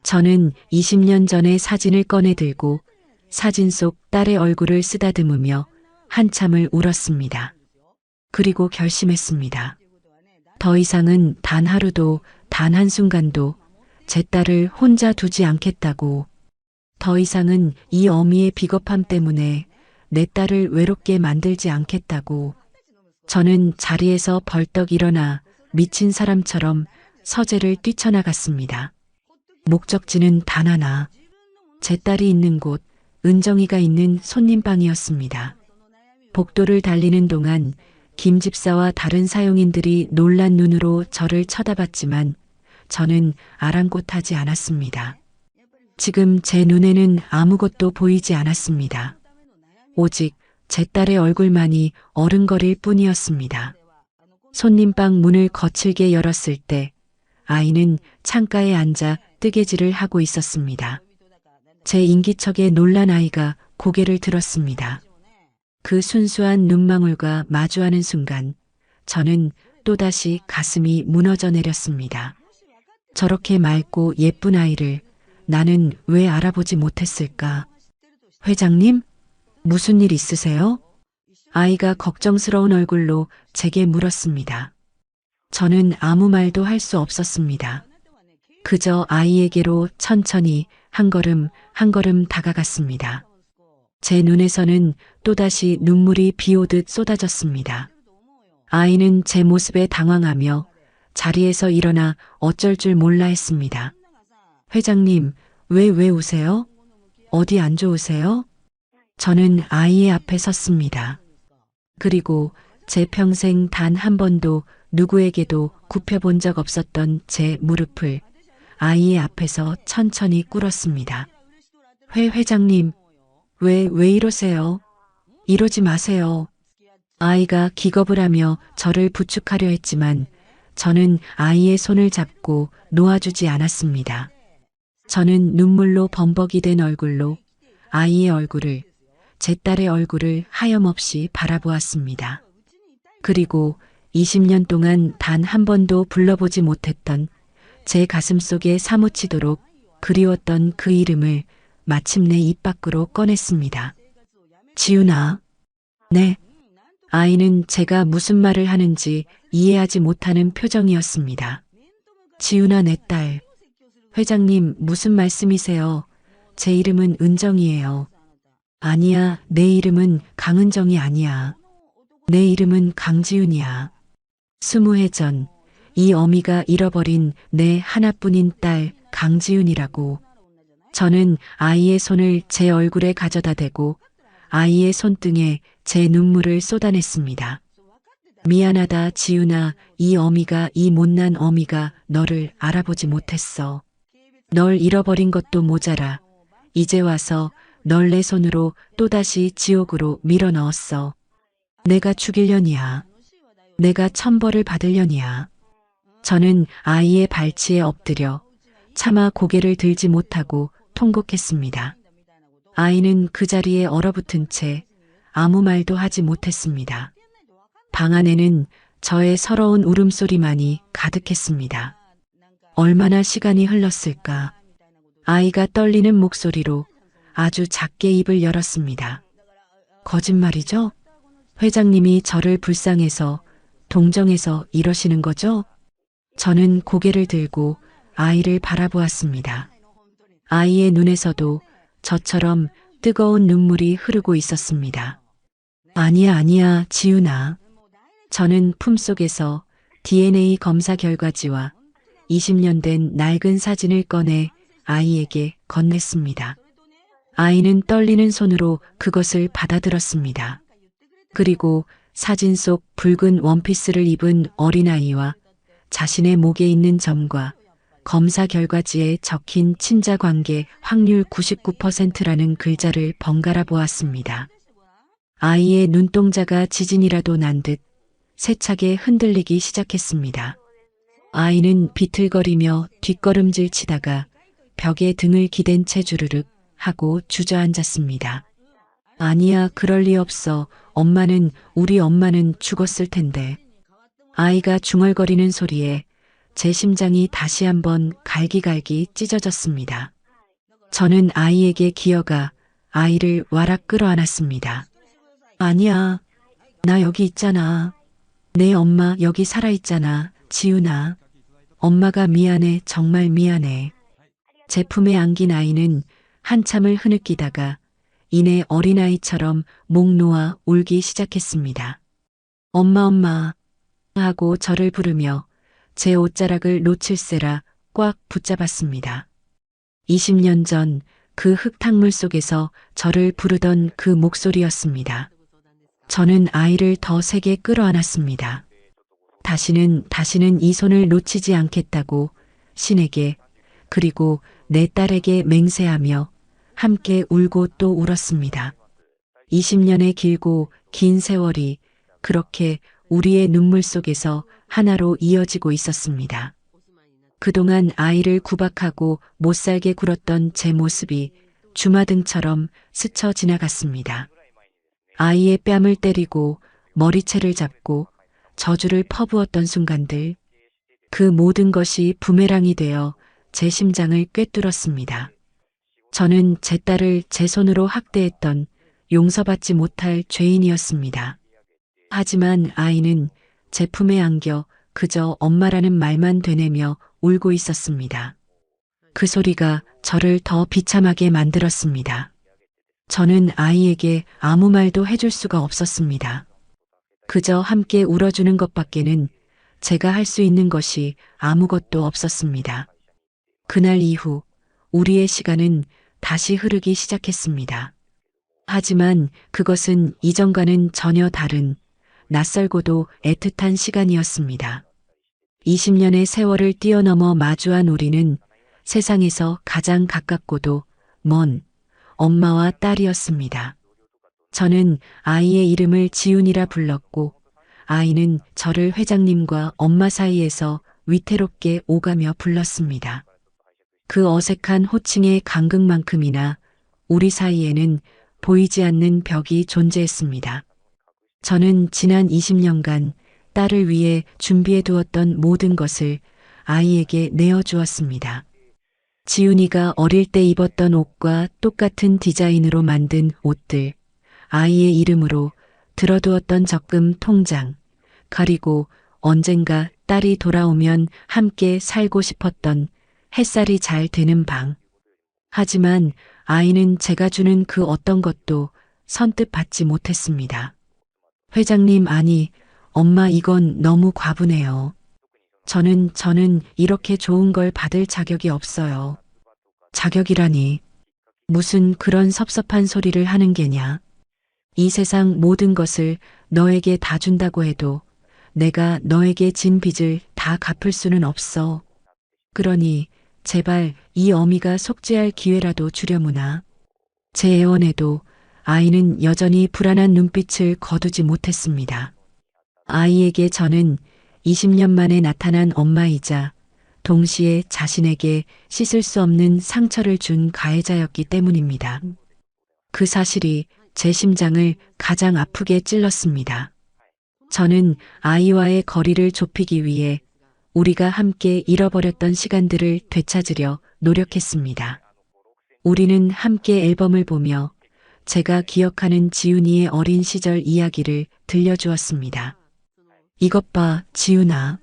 저는 20년 전의 사진을 꺼내 들고 사진 속 딸의 얼굴을 쓰다듬으며 한참을 울었습니다. 그리고 결심했습니다. 더 이상은 단 하루도, 단 한순간도 제 딸을 혼자 두지 않겠다고. 더 이상은 이 어미의 비겁함 때문에 내 딸을 외롭게 만들지 않겠다고. 저는 자리에서 벌떡 일어나 미친 사람처럼 서재를 뛰쳐나갔습니다. 목적지는 단 하나. 제 딸이 있는 곳, 은정이가 있는 손님방이었습니다. 복도를 달리는 동안 김 집사와 다른 사용인들이 놀란 눈으로 저를 쳐다봤지만 저는 아랑곳하지 않았습니다. 지금 제 눈에는 아무것도 보이지 않았습니다. 오직 제 딸의 얼굴만이 어른거릴 뿐이었습니다. 손님방 문을 거칠게 열었을 때 아이는 창가에 앉아 뜨개질을 하고 있었습니다. 제 인기척에 놀란 아이가 고개를 들었습니다. 그 순수한 눈망울과 마주하는 순간 저는 또다시 가슴이 무너져 내렸습니다. 저렇게 맑고 예쁜 아이를 나는 왜 알아보지 못했을까? 회장님? 무슨 일 있으세요? 아이가 걱정스러운 얼굴로 제게 물었습니다. 저는 아무 말도 할 수 없었습니다. 그저 아이에게로 천천히 한 걸음 한 걸음 다가갔습니다. 제 눈에서는 또다시 눈물이 비오듯 쏟아졌습니다. 아이는 제 모습에 당황하며 자리에서 일어나 어쩔 줄 몰라 했습니다. 회장님, 왜 우세요? 어디 안 좋으세요? 저는 아이의 앞에 섰습니다. 그리고 제 평생 단 한 번도 누구에게도 굽혀본 적 없었던 제 무릎을 아이의 앞에서 천천히 꿇었습니다. 회장님, 왜 이러세요? 이러지 마세요. 아이가 기겁을 하며 저를 부축하려 했지만 저는 아이의 손을 잡고 놓아주지 않았습니다. 저는 눈물로 범벅이 된 얼굴로 아이의 얼굴을, 제 딸의 얼굴을 하염없이 바라보았습니다. 그리고 20년 동안 단 한 번도 불러보지 못했던 제 가슴 속에 사무치도록 그리웠던 그 이름을 마침내 입 밖으로 꺼냈습니다. 지훈아. 네. 아이는 제가 무슨 말을 하는지 이해하지 못하는 표정이었습니다. 지훈아, 내 딸. 회장님, 무슨 말씀이세요? 제 이름은 은정이에요. 아니야, 내 이름은 강은정이 아니야. 내 이름은 강지훈이야. 20해 전 이 어미가 잃어버린 내 하나뿐인 딸 강지훈이라고. 저는 아이의 손을 제 얼굴에 가져다 대고 아이의 손등에 제 눈물을 쏟아냈습니다. 미안하다, 지훈아. 이 어미가, 이 못난 어미가 너를 알아보지 못했어. 널 잃어버린 것도 모자라 이제 와서 널 내 손으로 또다시 지옥으로 밀어넣었어. 내가 죽일려니야. 내가 천벌을 받으려니야. 저는 아이의 발치에 엎드려 차마 고개를 들지 못하고 통곡했습니다. 아이는 그 자리에 얼어붙은 채 아무 말도 하지 못했습니다. 방 안에는 저의 서러운 울음소리만이 가득했습니다. 얼마나 시간이 흘렀을까. 아이가 떨리는 목소리로 아주 작게 입을 열었습니다. 거짓말이죠? 회장님이 저를 불쌍해서, 동정해서 이러시는 거죠? 저는 고개를 들고 아이를 바라보았습니다. 아이의 눈에서도 저처럼 뜨거운 눈물이 흐르고 있었습니다. 아니야, 아니야, 지훈아. 저는 품속에서 DNA 검사 결과지와 20년 된 낡은 사진을 꺼내 아이에게 건넸습니다. 아이는 떨리는 손으로 그것을 받아들었습니다. 그리고 사진 속 붉은 원피스를 입은 어린아이와 자신의 목에 있는 점과 검사 결과지에 적힌 친자 관계 확률 99%라는 글자를 번갈아 보았습니다. 아이의 눈동자가 지진이라도 난 듯 세차게 흔들리기 시작했습니다. 아이는 비틀거리며 뒷걸음질 치다가 벽에 등을 기댄 채 주르륵 하고 주저앉았습니다. 아니야, 그럴 리 없어. 우리 엄마는 죽었을 텐데. 아이가 중얼거리는 소리에 제 심장이 다시 한번 갈기갈기 찢어졌습니다. 저는 아이에게 기어가 아이를 와락 끌어안았습니다. 아니야, 나 여기 있잖아. 내 엄마 여기 살아있잖아, 지훈아. 엄마가 미안해, 정말 미안해. 제 품에 안긴 아이는 한참을 흐느끼다가 이내 어린아이처럼 목 놓아 울기 시작했습니다. 엄마 하고 저를 부르며 제 옷자락을 놓칠세라 꽉 붙잡았습니다. 20년 전 그 흙탕물 속에서 저를 부르던 그 목소리였습니다. 저는 아이를 더 세게 끌어안았습니다. 다시는 이 손을 놓치지 않겠다고 신에게 그리고 내 딸에게 맹세하며 함께 울고 또 울었습니다. 20년의 길고 긴 세월이 그렇게 우리의 눈물 속에서 하나로 이어지고 있었습니다. 그동안 아이를 구박하고 못살게 굴었던 제 모습이 주마등처럼 스쳐 지나갔습니다. 아이의 뺨을 때리고 머리채를 잡고 저주를 퍼부었던 순간들, 그 모든 것이 부메랑이 되어 제 심장을 꿰뚫었습니다. 저는 제 딸을 제 손으로 학대했던 용서받지 못할 죄인이었습니다. 하지만 아이는 제 품에 안겨 그저 엄마라는 말만 되뇌며 울고 있었습니다. 그 소리가 저를 더 비참하게 만들었습니다. 저는 아이에게 아무 말도 해줄 수가 없었습니다. 그저 함께 울어주는 것밖에는 제가 할 수 있는 것이 아무것도 없었습니다. 그날 이후 우리의 시간은 다시 흐르기 시작했습니다. 하지만 그것은 이전과는 전혀 다른 낯설고도 애틋한 시간이었습니다. 20년의 세월을 뛰어넘어 마주한 우리는 세상에서 가장 가깝고도 먼 엄마와 딸이었습니다. 저는 아이의 이름을 지훈이라 불렀고 아이는 저를 회장님과 엄마 사이에서 위태롭게 오가며 불렀습니다. 그 어색한 호칭의 간극만큼이나 우리 사이에는 보이지 않는 벽이 존재했습니다. 저는 지난 20년간 딸을 위해 준비해 두었던 모든 것을 아이에게 내어주었습니다. 지훈이가 어릴 때 입었던 옷과 똑같은 디자인으로 만든 옷들, 아이의 이름으로 들어두었던 적금 통장, 그리고 언젠가 딸이 돌아오면 함께 살고 싶었던 햇살이 잘 드는 방. 하지만 아이는 제가 주는 그 어떤 것도 선뜻 받지 못했습니다. 회장님, 아니, 엄마, 이건 너무 과분해요. 저는 이렇게 좋은 걸 받을 자격이 없어요. 자격이라니. 무슨 그런 섭섭한 소리를 하는 게냐. 이 세상 모든 것을 너에게 다 준다고 해도 내가 너에게 진 빚을 다 갚을 수는 없어. 그러니 제발 이 어미가 속죄할 기회라도 주려무나. 제 애원에도 아이는 여전히 불안한 눈빛을 거두지 못했습니다. 아이에게 저는 20년 만에 나타난 엄마이자 동시에 자신에게 씻을 수 없는 상처를 준 가해자였기 때문입니다. 그 사실이 제 심장을 가장 아프게 찔렀습니다. 저는 아이와의 거리를 좁히기 위해 우리가 함께 잃어버렸던 시간들을 되찾으려 노력했습니다. 우리는 함께 앨범을 보며 제가 기억하는 지훈이의 어린 시절 이야기를 들려주었습니다. 이것 봐, 지훈아.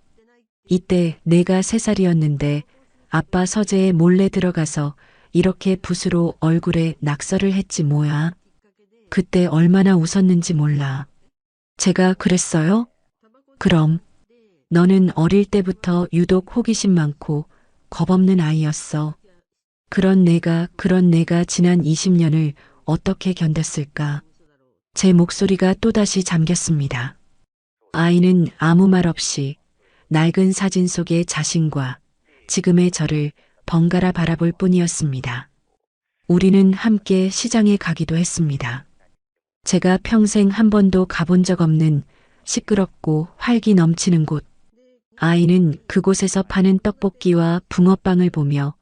이때 내가 3살이었는데 아빠 서재에 몰래 들어가서 이렇게 붓으로 얼굴에 낙서를 했지 뭐야. 그때 얼마나 웃었는지 몰라. 제가 그랬어요? 그럼 너는 어릴 때부터 유독 호기심 많고 겁없는 아이였어. 그런 내가 지난 20년을 어떻게 견뎠을까? 제 목소리가 또다시 잠겼습니다. 아이는 아무 말 없이 낡은 사진 속의 자신과 지금의 저를 번갈아 바라볼 뿐이었습니다. 우리는 함께 시장에 가기도 했습니다. 제가 평생 한 번도 가본 적 없는 시끄럽고 활기 넘치는 곳. 아이는 그곳에서 파는 떡볶이와 붕어빵을 보며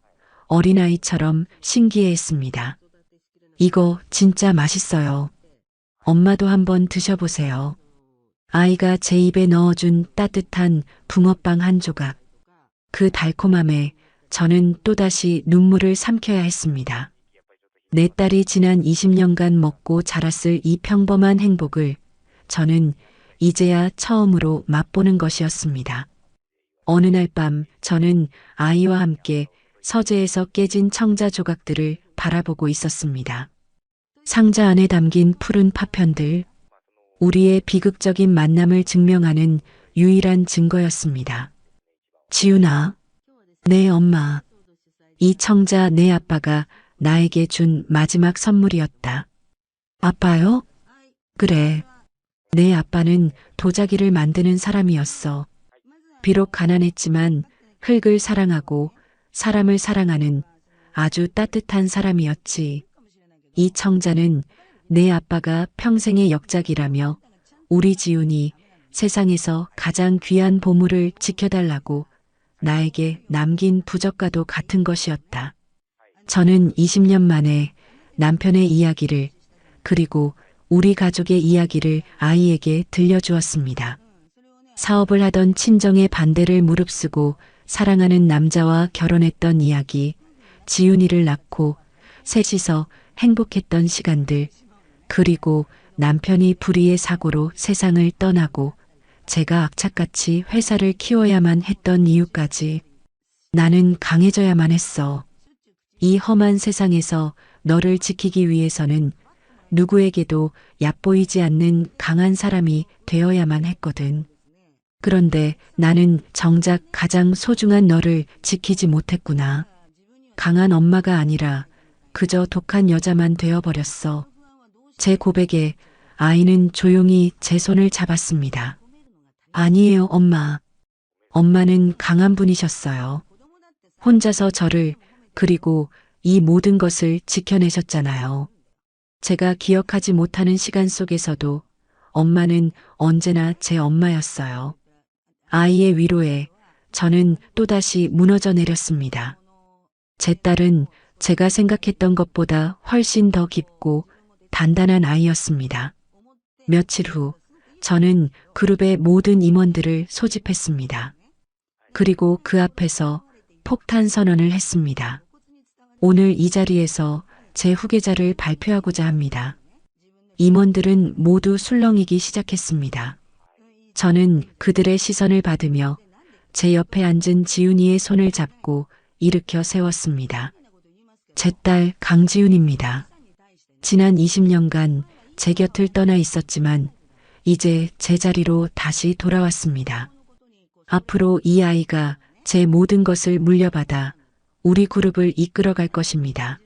어린아이처럼 신기해했습니다. 이거 진짜 맛있어요. 엄마도 한번 드셔보세요. 아이가 제 입에 넣어준 따뜻한 붕어빵 한 조각. 그 달콤함에 저는 또다시 눈물을 삼켜야 했습니다. 내 딸이 지난 20년간 먹고 자랐을 이 평범한 행복을 저는 이제야 처음으로 맛보는 것이었습니다. 어느 날 밤 저는 아이와 함께 서재에서 깨진 청자 조각들을 바라보고 있었습니다. 상자 안에 담긴 푸른 파편들, 우리의 비극적인 만남을 증명하는 유일한 증거였습니다. 지훈아, 네 엄마. 이 청자 내 아빠가 나에게 준 마지막 선물이었다. 아빠요? 그래. 내 아빠는 도자기를 만드는 사람이었어. 비록 가난했지만 흙을 사랑하고 사람을 사랑하는 아주 따뜻한 사람이었지. 이 청자는 내 아빠가 평생의 역작이라며 우리 지훈이 세상에서 가장 귀한 보물을 지켜달라고 나에게 남긴 부적과도 같은 것이었다. 저는 20년 만에 남편의 이야기를 그리고 우리 가족의 이야기를 아이에게 들려주었습니다. 사업을 하던 친정의 반대를 무릅쓰고 사랑하는 남자와 결혼했던 이야기, 지훈이를 낳고 셋이서 행복했던 시간들, 그리고 남편이 불의의 사고로 세상을 떠나고 제가 악착같이 회사를 키워야만 했던 이유까지. 나는 강해져야만 했어. 이 험한 세상에서 너를 지키기 위해서는 누구에게도 얕보이지 않는 강한 사람이 되어야만 했거든. 그런데 나는 정작 가장 소중한 너를 지키지 못했구나. 강한 엄마가 아니라 그저 독한 여자만 되어버렸어. 제 고백에 아이는 조용히 제 손을 잡았습니다. 아니에요, 엄마. 엄마는 강한 분이셨어요. 혼자서 저를 그리고 이 모든 것을 지켜내셨잖아요. 제가 기억하지 못하는 시간 속에서도 엄마는 언제나 제 엄마였어요. 아이의 위로에 저는 또다시 무너져 내렸습니다. 제 딸은 제가 생각했던 것보다 훨씬 더 깊고 단단한 아이였습니다. 며칠 후 저는 그룹의 모든 임원들을 소집했습니다. 그리고 그 앞에서 폭탄 선언을 했습니다. 오늘 이 자리에서 제 후계자를 발표하고자 합니다. 임원들은 모두 술렁이기 시작했습니다. 저는 그들의 시선을 받으며 제 옆에 앉은 지훈이의 손을 잡고 일으켜 세웠습니다. 제 딸 강지훈입니다. 지난 20년간 제 곁을 떠나 있었지만 이제 제 자리로 다시 돌아왔습니다. 앞으로 이 아이가 제 모든 것을 물려받아 우리 그룹을 이끌어갈 것입니다.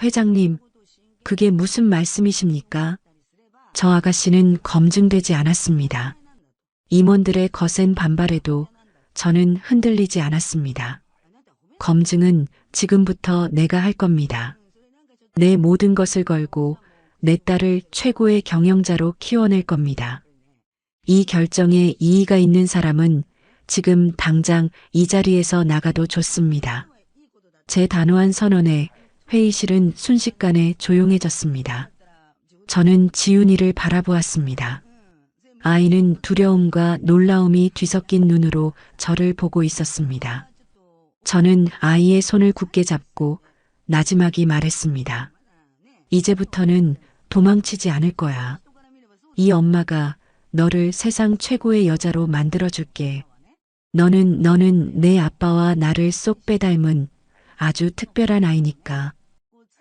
회장님, 그게 무슨 말씀이십니까? 저 아가씨는 검증되지 않았습니다. 임원들의 거센 반발에도 저는 흔들리지 않았습니다. 검증은 지금부터 내가 할 겁니다. 내 모든 것을 걸고 내 딸을 최고의 경영자로 키워낼 겁니다. 이 결정에 이의가 있는 사람은 지금 당장 이 자리에서 나가도 좋습니다. 제 단호한 선언에 회의실은 순식간에 조용해졌습니다. 저는 지훈이를 바라보았습니다. 아이는 두려움과 놀라움이 뒤섞인 눈으로 저를 보고 있었습니다. 저는 아이의 손을 굳게 잡고 나지막이 말했습니다. 이제부터는 도망치지 않을 거야. 이 엄마가 너를 세상 최고의 여자로 만들어줄게. 너는 내 아빠와 나를 쏙 빼닮은 아주 특별한 아이니까.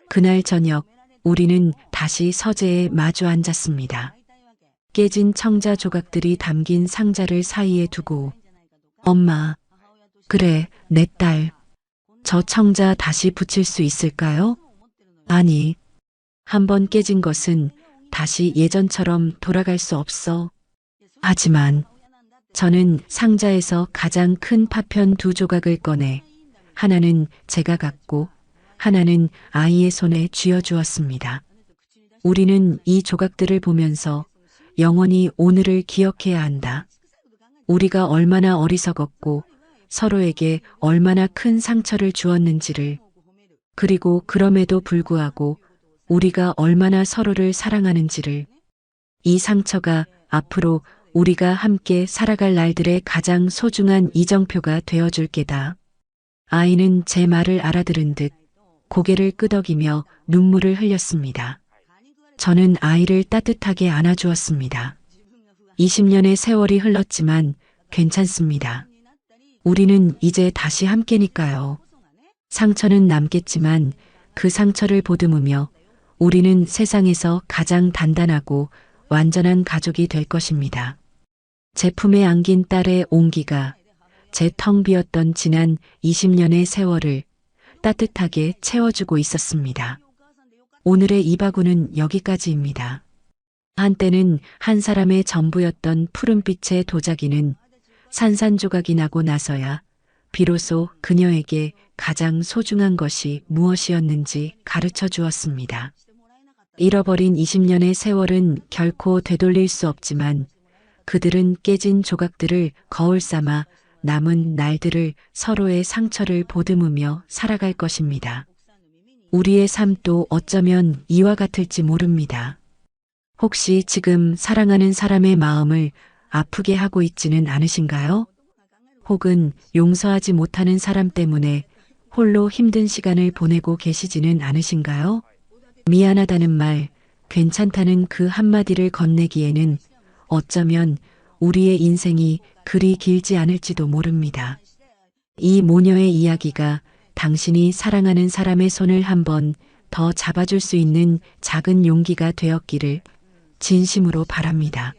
그날 저녁 우리는 다시 서재에 마주 앉았습니다. 깨진 청자 조각들이 담긴 상자를 사이에 두고 엄마, 그래, 내 딸. 저 청자 다시 붙일 수 있을까요? 아니, 한번 깨진 것은 다시 예전처럼 돌아갈 수 없어. 하지만 저는 상자에서 가장 큰 파편 2조각을 꺼내 하나는 제가 갖고 하나는 아이의 손에 쥐어주었습니다. 우리는 이 조각들을 보면서 영원히 오늘을 기억해야 한다. 우리가 얼마나 어리석었고 서로에게 얼마나 큰 상처를 주었는지를, 그리고 그럼에도 불구하고 우리가 얼마나 서로를 사랑하는지를, 이 상처가 앞으로 우리가 함께 살아갈 날들의 가장 소중한 이정표가 되어줄 게다. 아이는 제 말을 알아들은 듯 고개를 끄덕이며 눈물을 흘렸습니다. 저는 아이를 따뜻하게 안아주었습니다. 20년의 세월이 흘렀지만 괜찮습니다. 우리는 이제 다시 함께니까요. 상처는 남겠지만 그 상처를 보듬으며 우리는 세상에서 가장 단단하고 완전한 가족이 될 것입니다. 제 품에 안긴 딸의 온기가 제 텅 비었던 지난 20년의 세월을 따뜻하게 채워주고 있었습니다. 오늘의 이바구는 여기까지입니다. 한때는 한 사람의 전부였던 푸른빛의 도자기는 산산조각이 나고 나서야 비로소 그녀에게 가장 소중한 것이 무엇이었는지 가르쳐 주었습니다. 잃어버린 20년의 세월은 결코 되돌릴 수 없지만 그들은 깨진 조각들을 거울 삼아 남은 날들을 서로의 상처를 보듬으며 살아갈 것입니다. 우리의 삶도 어쩌면 이와 같을지 모릅니다. 혹시 지금 사랑하는 사람의 마음을 아프게 하고 있지는 않으신가요? 혹은 용서하지 못하는 사람 때문에 홀로 힘든 시간을 보내고 계시지는 않으신가요? 미안하다는 말, 괜찮다는 그 한마디를 건네기에는 어쩌면 우리의 인생이 그리 길지 않을지도 모릅니다. 이 모녀의 이야기가 당신이 사랑하는 사람의 손을 한번 더 잡아줄 수 있는 작은 용기가 되었기를 진심으로 바랍니다.